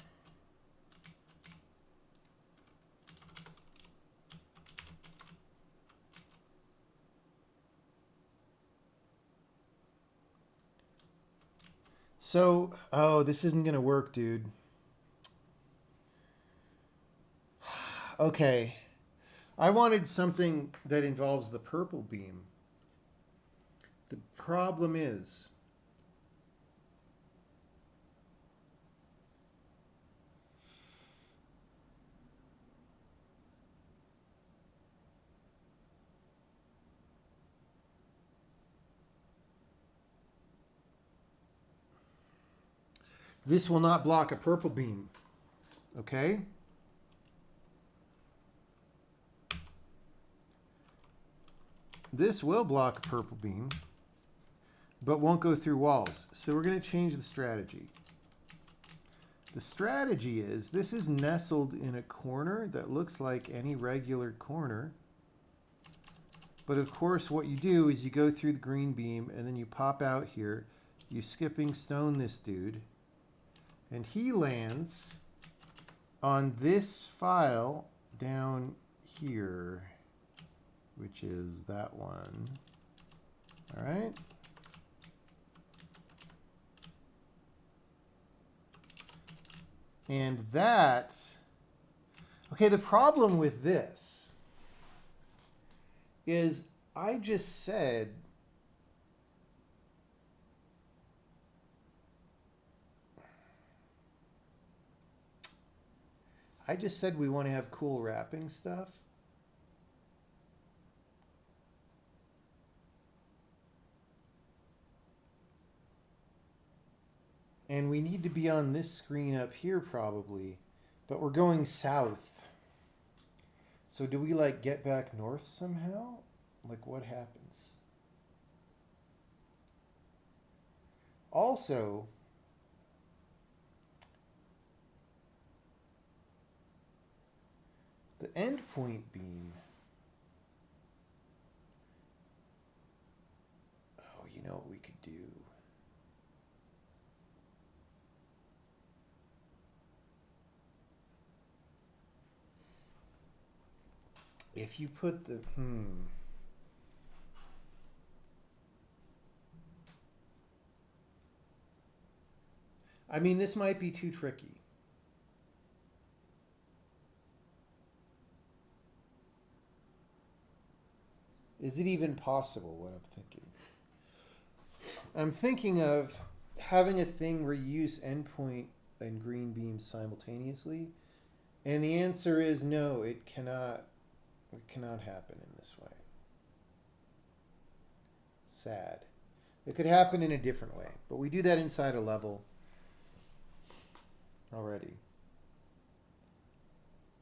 oh, this isn't going to work, dude. Okay. I wanted something that involves the purple beam. The problem is, This will not block a purple beam. Okay? This will block a purple beam, but won't go through walls. So we're going to change the strategy. The strategy is, this is nestled in a corner that looks like any regular corner. But of course, what you do is you go through the green beam and then you pop out here. You skipping stone this dude. And he lands on this file down here, which is that one. All right. And that, okay, the problem with this is I just said we want to have cool wrapping stuff. And we need to be on this screen up here probably, but we're going south. So do we like get back north somehow? Like what happens? Also, the endpoint beam. Oh, you know what we could do? If you put the, I mean, this might be too tricky. Is it even possible, what I'm thinking? I'm thinking of having a thing where you use endpoint and green beams simultaneously. And the answer is no, it cannot happen in this way. Sad. It could happen in a different way, but we do that inside a level already.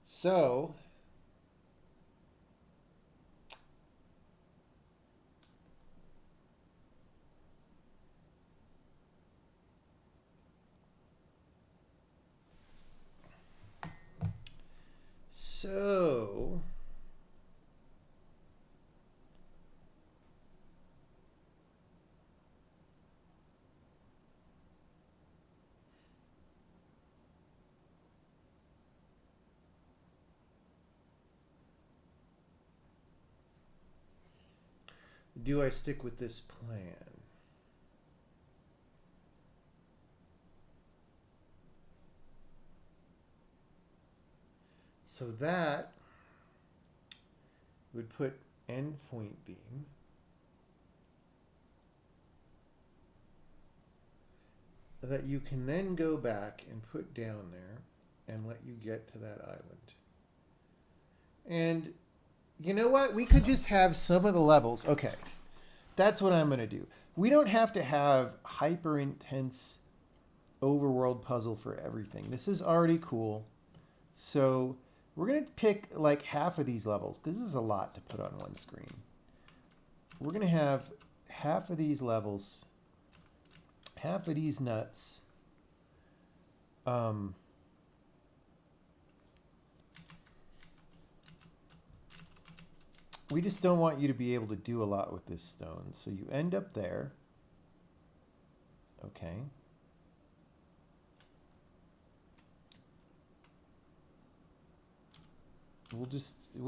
So, do I stick with this plan? So that would put endpoint beam that you can then go back and put down there and let you get to that island. And you know what? We could just have some of the levels. Okay, that's what I'm going to do. We don't have to have hyper intense overworld puzzle for everything. This is already cool. So we're going to pick like half of these levels because this is a lot to put on one screen. We're going to have half of these levels, half of these nuts. We just don't want you to be able to do a lot with this stone. So you end up there. Okay. We'll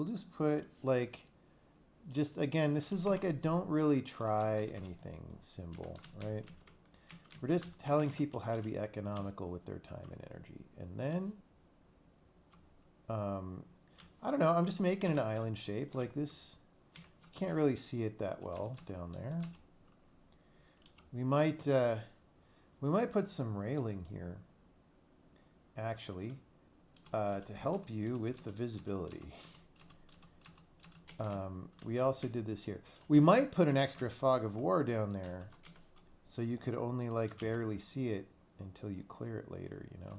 just put like, just again, this is like a don't really try anything symbol, right? We're just telling people how to be economical with their time and energy. And then, I don't know, I'm just making an island shape like this. Can't really see it that well down there. We might put some railing here, actually, to help you with the visibility. We also did this here. We might put an extra fog of war down there so you could only like barely see it until you clear it later, you know.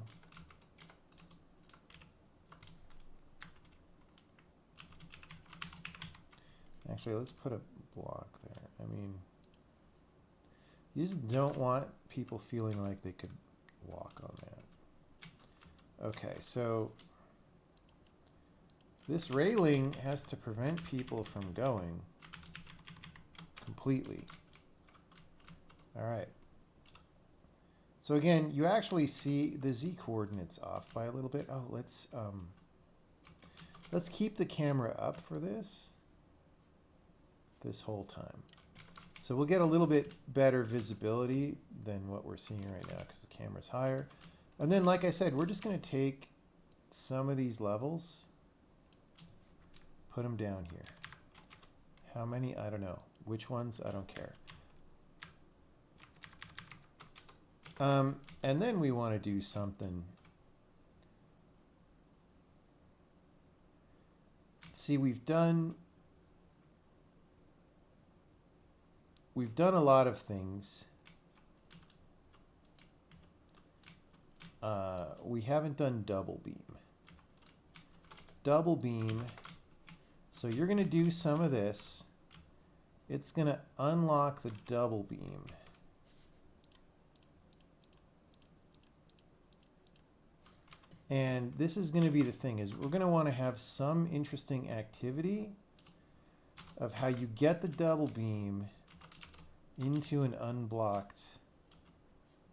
Actually, let's put a block there. I mean, you just don't want people feeling like they could walk on that. Okay, so this railing has to prevent people from going completely. All right. So again, you actually see the Z coordinates off by a little bit. Oh, let's keep the camera up for this whole time. So we'll get a little bit better visibility than what we're seeing right now because the camera's higher. And then, like I said, we're just going to take some of these levels, put them down here. How many? I don't know. Which ones? I don't care. And then we want to do something. See, we've done a lot of things. We haven't done double beam. Double beam. So you're going to do some of this. It's going to unlock the double beam. And this is going to be the thing, is we're going to want to have some interesting activity of how you get the double beam into an unblocked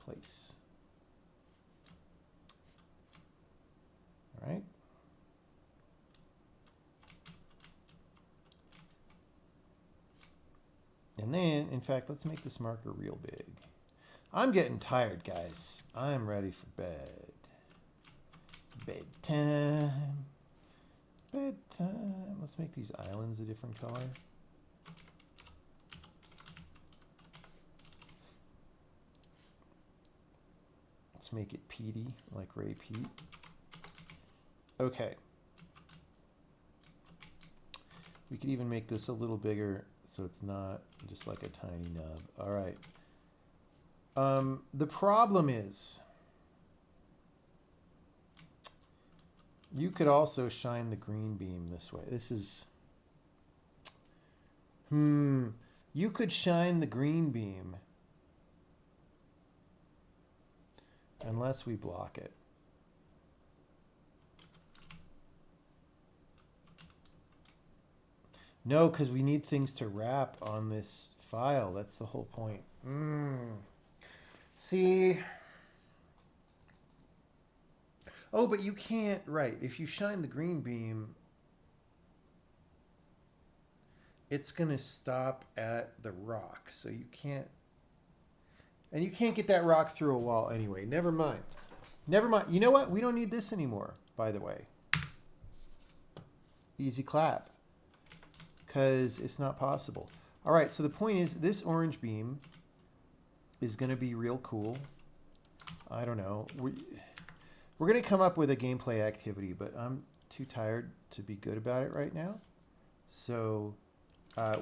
place. All right. And then, in fact, let's make this marker real big. I'm getting tired, guys. I'm ready for bed. Bedtime. Bedtime. Let's make these islands a different color. Let's make it peaty, like Ray Pete. Okay. We could even make this a little bigger so it's not just like a tiny nub. All right. The problem is, you could also shine the green beam this way. This is, you could shine the green beam unless we block it. No, because we need things to wrap on this file. That's the whole point. See? Oh, but you can't, right. If you shine the green beam, it's going to stop at the rock. So you can't, and you can't get that rock through a wall anyway. Never mind. Never mind. You know what? We don't need this anymore, by the way. Easy clap. Because it's not possible. All right, so the point is, this orange beam is going to be real cool. I don't know. We're going to come up with a gameplay activity, but I'm too tired to be good about it right now. So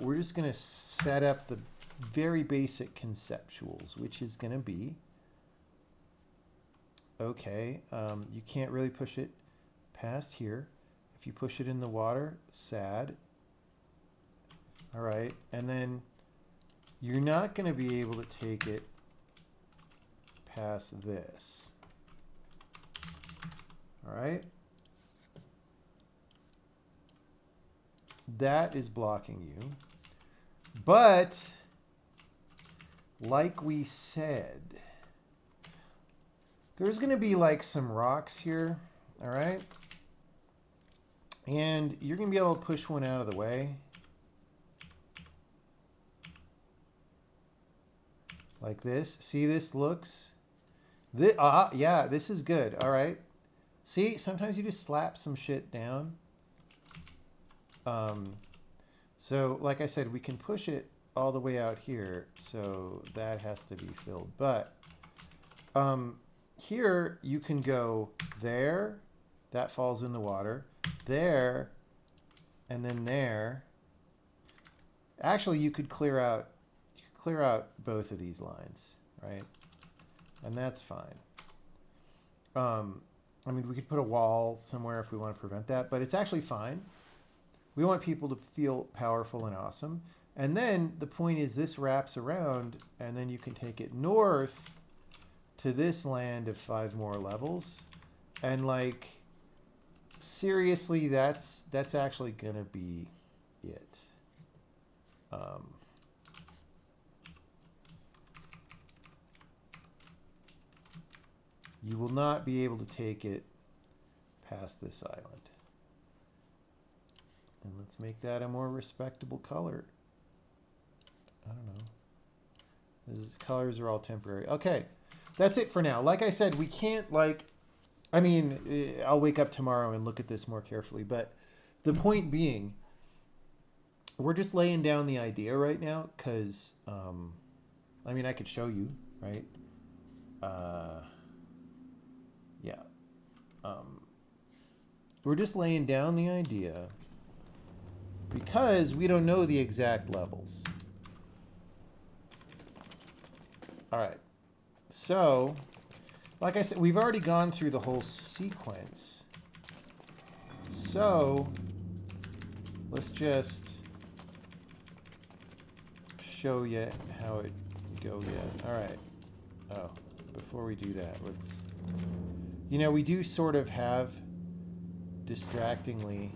we're just going to set up the very basic conceptuals, which is going to be, okay, you can't really push it past here. If you push it in the water, sad. All right, and then you're not going to be able to take it past this. All right. That is blocking you. But, like we said, there's going to be like some rocks here, all right? And you're going to be able to push one out of the way. Like this. See, this looks... yeah, this is good. All right. See, sometimes you just slap some shit down. So, like I said, we can push it all the way out here. So that has to be filled. But here you can go there. That falls in the water. There. And then there. Actually, you could clear out both of these lines, right? and that's fine. I mean, we could put a wall somewhere if we want to prevent that, but it's actually fine. We want people to feel powerful and awesome. And then the point is this wraps around, and then you can take it north to this land of 5 more levels. And like, seriously, that's actually gonna be it. You will not be able to take it past this island. And let's make that a more respectable color. I don't know. These colors are all temporary. Okay, that's it for now. Like I said, we can't like, I mean, I'll wake up tomorrow and look at this more carefully. But the point being, we're just laying down the idea right now because, I mean, I could show you, right? Yeah. We're just laying down the idea because we don't know the exact levels. All right. So, like I said, we've already gone through the whole sequence. So, let's just show you how it goes. Yeah. All right. Oh, before we do that, let's... You know, we do sort of have distractingly...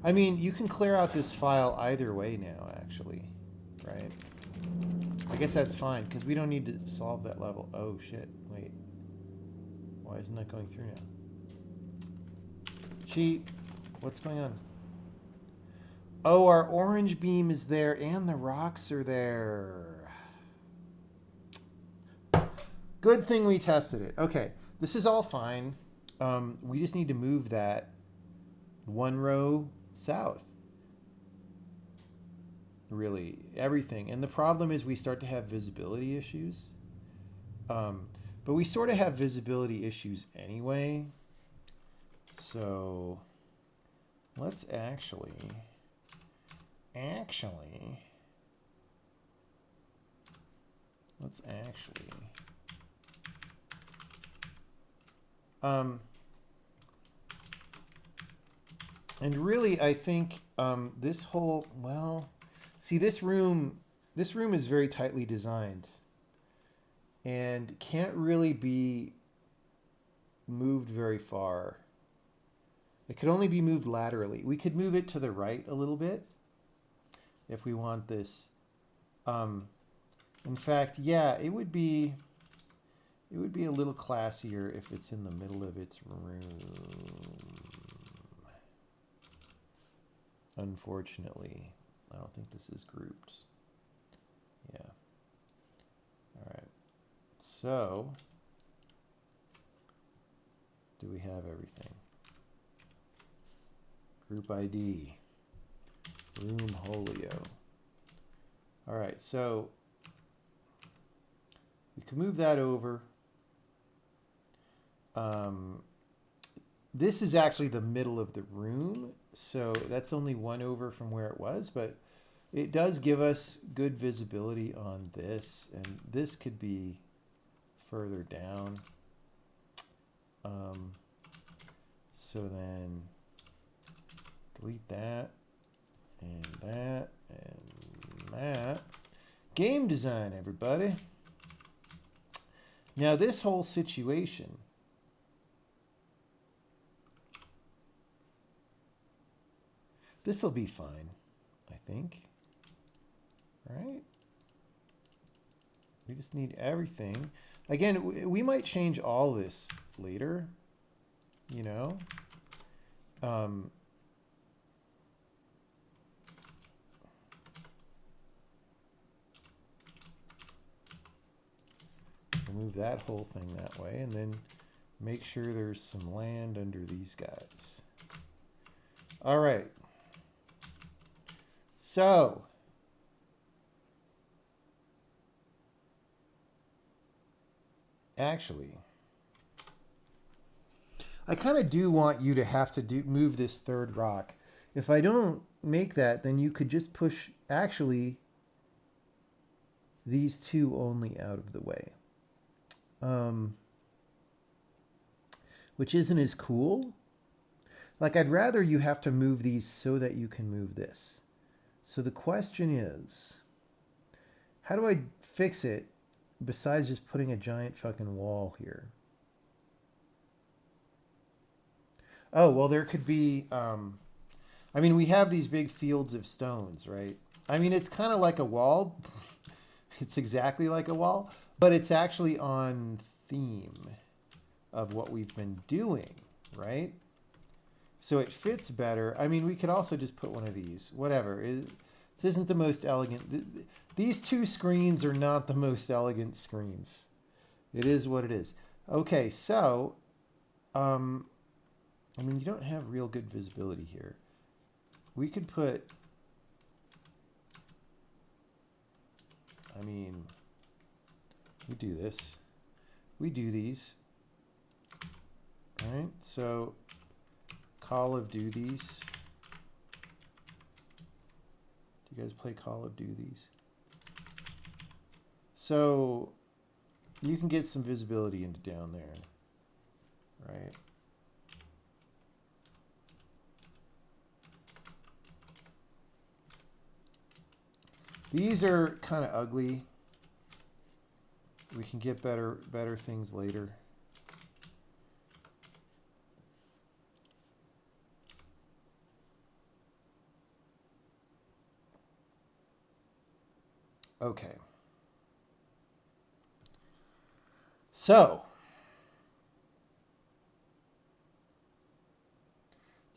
I mean, you can clear out this file either way now, actually, right? I guess that's fine, because we don't need to solve that level. Oh, shit. Wait. Why isn't that going through now? Cheat. What's going on? Oh, our orange beam is there, and the rocks are there. Good thing we tested it. Okay, this is all fine. We just need to move that 1 row south. Really, everything. And the problem is we start to have visibility issues. But we sort of have visibility issues anyway. So let's actually... let's actually... and really, I think this whole, well, see, this room is very tightly designed and can't really be moved very far. It could only be moved laterally. We could move it to the right a little bit if we want this. In fact, yeah, it would be a little classier if it's in the middle of its room. Unfortunately, I don't think this is grouped. Yeah. All right. So, do we have everything? Group ID. Room Holio. All right, so we can move that over. This is actually the middle of the room, so that's only 1 over from where it was, but it does give us good visibility on this, and this could be further down. So then delete that, and that, and that. Game design, everybody. Now this whole situation, this will be fine, I think. Right? We just need everything. Again, we might change all this later, you know. Move that whole thing that way, and then make sure there's some land under these guys. All right. So, actually, I kind of do want you to have to move this 3rd rock. If I don't make that, then you could just push, actually, these 2 only out of the way. which isn't as cool. Like, I'd rather you have to move these so that you can move this. So the question is, how do I fix it besides just putting a giant fucking wall here? Oh, well, there could be, I mean, we have these big fields of stones, right? I mean, it's kind of like a wall. It's exactly like a wall, but it's actually on theme of what we've been doing, right? So it fits better. I mean, we could also just put one of these, whatever. This isn't the most elegant. These two screens are not the most elegant screens. It is what it is. Okay, so, I mean, you don't have real good visibility here. We could put, I mean, we do this. We do these. All right, so Call of Duties. Do you guys play Call of Duties? So you can get some visibility into down there, right? These are kind of ugly. We can get better things later. Okay. So,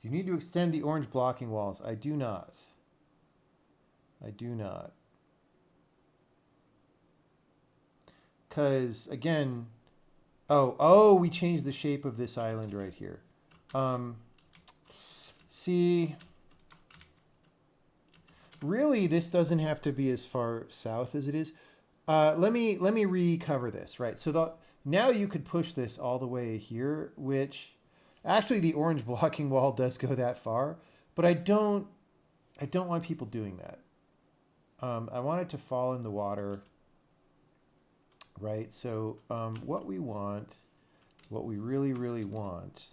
you need to extend the orange blocking walls. I do not. I do not. Because, again, oh, we changed the shape of this island right here. See, really, this doesn't have to be as far south as it is. Let me recover this, right? So now you could push this all the way here, which actually the orange blocking wall does go that far, but I don't want people doing that. I want it to fall in the water, right? So what we really, really want,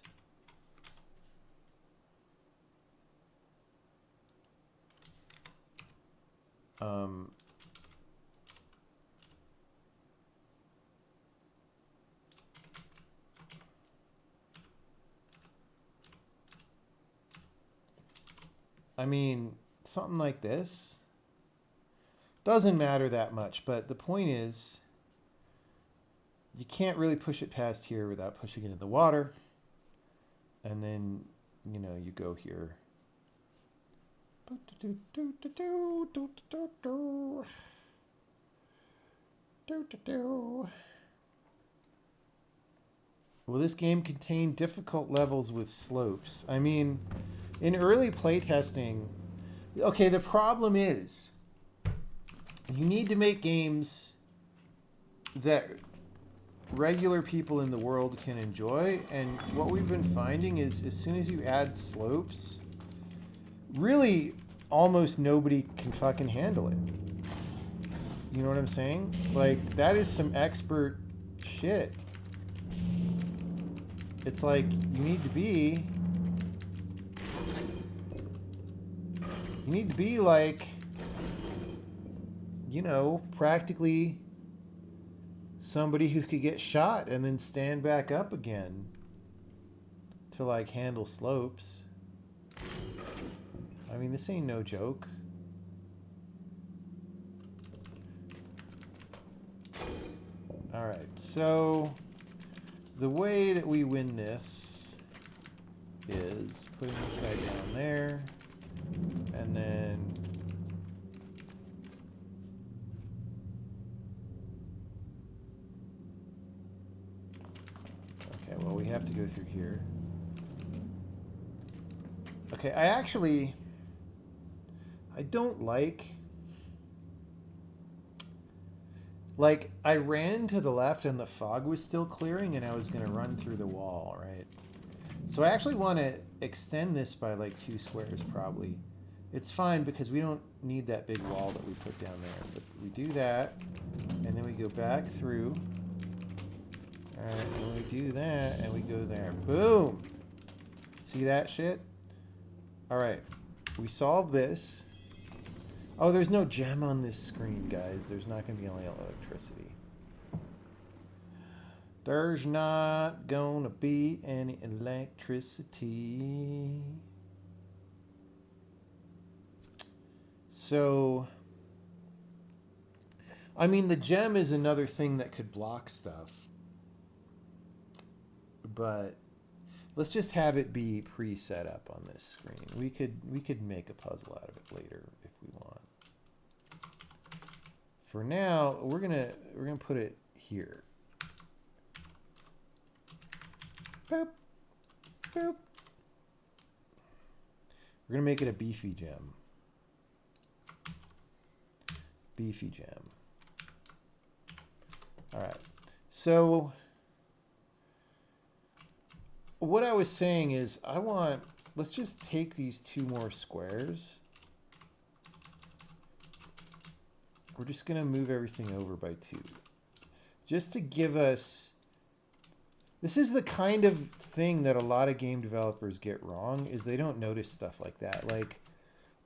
I mean, something like this doesn't matter that much, but the point is you can't really push it past here without pushing it in the water. And then, you know, you go here. Will this game contain difficult levels with slopes? I mean, in early playtesting, okay, the problem is you need to make games that regular people in the world can enjoy, and what we've been finding is as soon as you add slopes, really almost nobody can fucking handle it. You know what I'm saying? Like, that is some expert shit. It's like you need to be like, you know, practically somebody who could get shot and then stand back up again to like handle slopes. I mean, this ain't no joke. All right, so the way that we win this is putting this guy down there, and then okay, well, we have to go through here. Okay, I don't like, I ran to the left and the fog was still clearing and I was going to run through the wall, right? So I actually want to extend this by like 2 squares probably. It's fine because we don't need that big wall that we put down there. But we do that, and then we go back through. All right, and we do that, and we go there. Boom! See that shit? All right, we solve this. Oh, there's no gem on this screen, guys. There's not going to be any electricity. There's not going to be any electricity. So, I mean, the gem is another thing that could block stuff. But let's just have it be pre-set up on this screen. We could make a puzzle out of it later if we want. For now, we're gonna put it here. Boop, boop. We're gonna make it a beefy gem. Beefy gem. All right. So what I was saying is let's just take these 2 more squares. We're just going to move everything over by 2. Just to give us... This is the kind of thing that a lot of game developers get wrong, is they don't notice stuff like that. Like,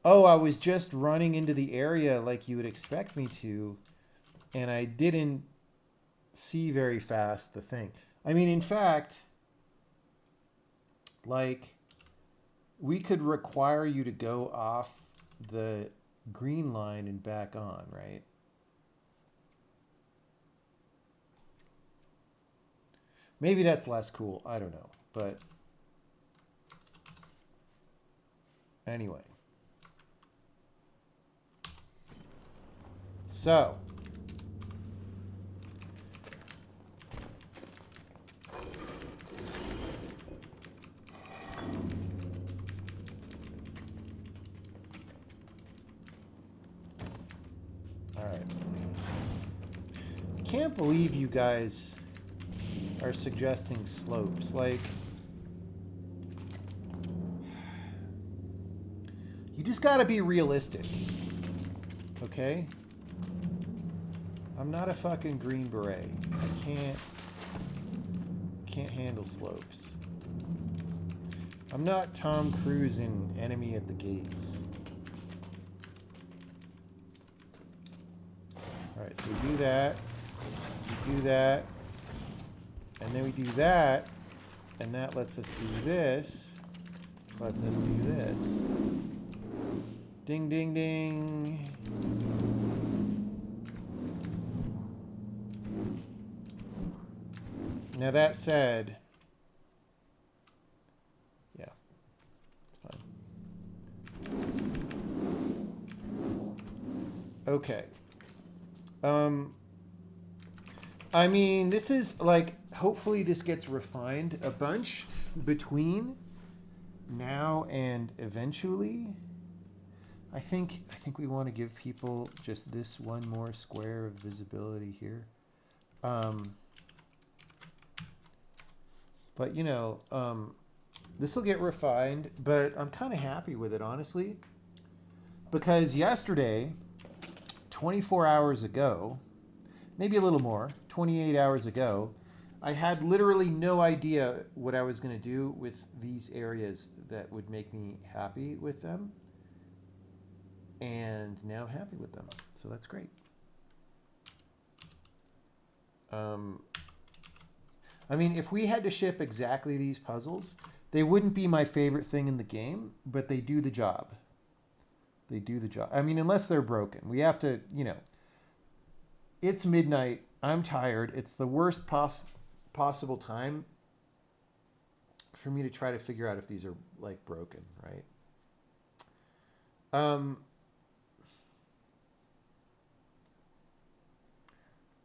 oh, I was just running into the area like you would expect me to, and I didn't see very fast the thing. I mean, in fact, like, we could require you to go off the green line and back on, right? Maybe that's less cool. I don't know. But anyway. So. All right. Can't believe you guys are suggesting slopes. Like, you just got to be realistic. Okay? I'm not a fucking Green Beret. I can't handle slopes. I'm not Tom Cruise in Enemy at the Gates. All right, so we do that. We do that. And then we do that. And that lets us do this. Lets us do this. Ding, ding, ding. Now that said, yeah, it's fine. Okay. I mean, this is like, hopefully this gets refined a bunch between now and eventually. I think we want to give people just this one more square of visibility here. But, you know, this will get refined, but I'm kind of happy with it, honestly. Because yesterday, 24 hours ago, maybe a little more, 28 hours ago, I had literally no idea what I was going to do with these areas that would make me happy with them. And now I'm happy with them. So that's great. I mean, if we had to ship exactly these puzzles, they wouldn't be my favorite thing in the game, but they do the job. They do the job. I mean, unless they're broken. We have to, you know, it's midnight. I'm tired. It's the worst possible time for me to try to figure out if these are, like, broken, right?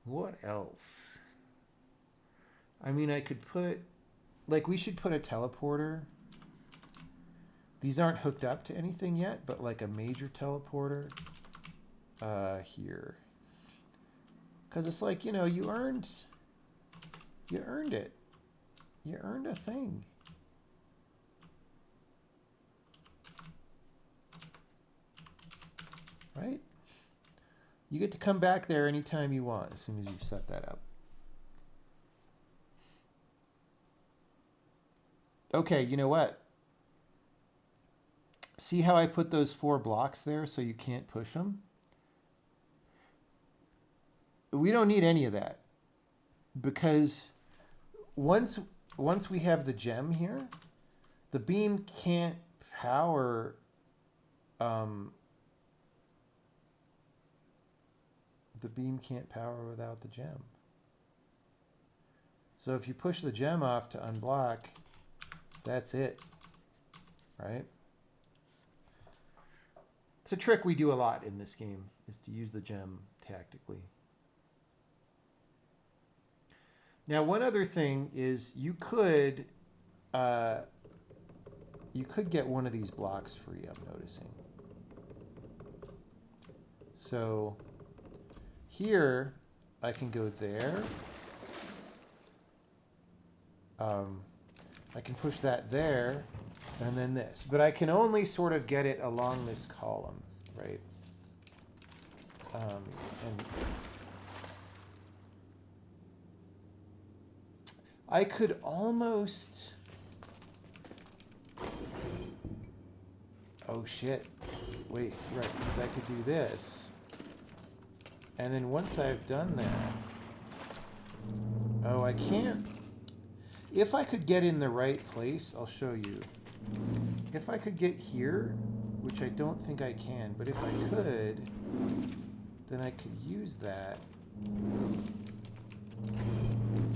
What else? I mean, I could put, like, we should put a teleporter. These aren't hooked up to anything yet, but like a major teleporter here. Because it's like, you know, you earned it. You earned a thing. Right? You get to come back there anytime you want as soon as you've set that up. Okay, you know what? See how I put those 4 blocks there so you can't push them? We don't need any of that because once we have the gem here, the beam can't power without the gem. So if you push the gem off to unblock, that's it, right? It's a trick we do a lot in this game, is to use the gem tactically. Now, one other thing is you could get one of these blocks free, I'm noticing. So here, I can go there. I can push that there, and then this. But I can only sort of get it along this column, right? And I could almost... Oh, shit. Wait, right, because I could do this. And then once I've done that... Oh, I can't... If I could get in the right place, I'll show you. If I could get here, which I don't think I can, but if I could, then I could use that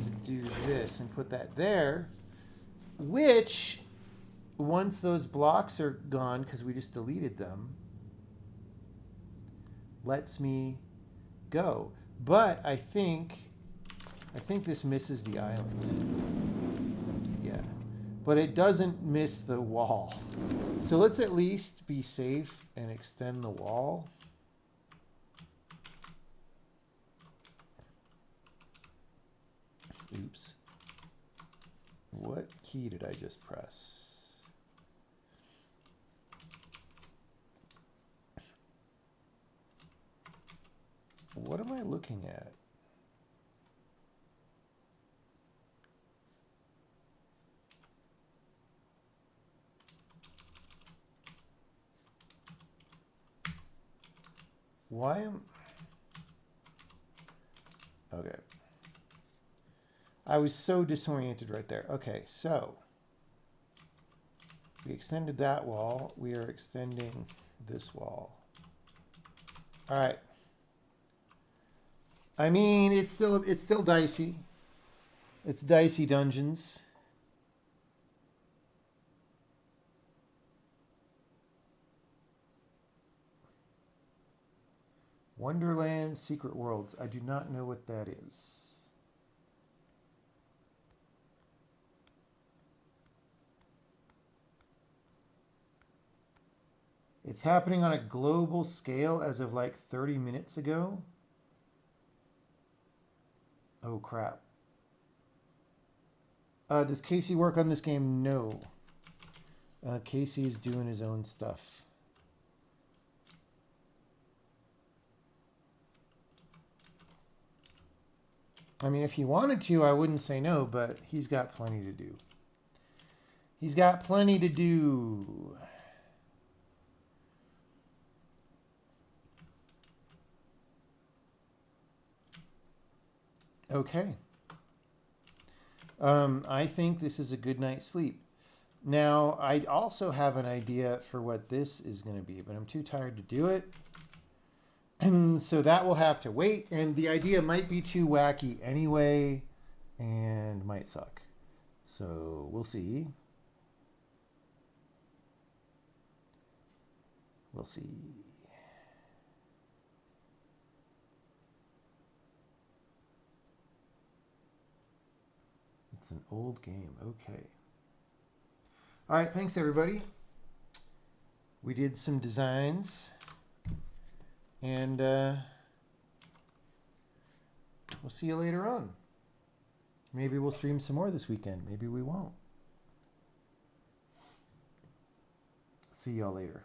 to do this and put that there, which, once those blocks are gone, because we just deleted them, lets me go. But I think this misses the island. Yeah, but it doesn't miss the wall. So let's at least be safe and extend the wall. Oops. What key did I just press? What am I looking at? Why am... Okay. I was so disoriented right there. Okay, so we extended that wall. We are extending this wall. All right. I mean, it's still dicey. It's dicey dungeons. Wonderland Secret Worlds. I do not know what that is. It's happening on a global scale as of like 30 minutes ago. Oh, crap. Does Casey work on this game? No. Casey is doing his own stuff. I mean, if he wanted to, I wouldn't say no, but he's got plenty to do. He's got plenty to do. Okay. I think this is a good night's sleep. Now, I also have an idea for what this is going to be, but I'm too tired to do it. And so that will have to wait. And the idea might be too wacky anyway and might suck. So we'll see. We'll see. It's an old game. Okay. All right. Thanks, everybody. We did some designs. And we'll see you later on. Maybe we'll stream some more this weekend. Maybe we won't. See y'all later.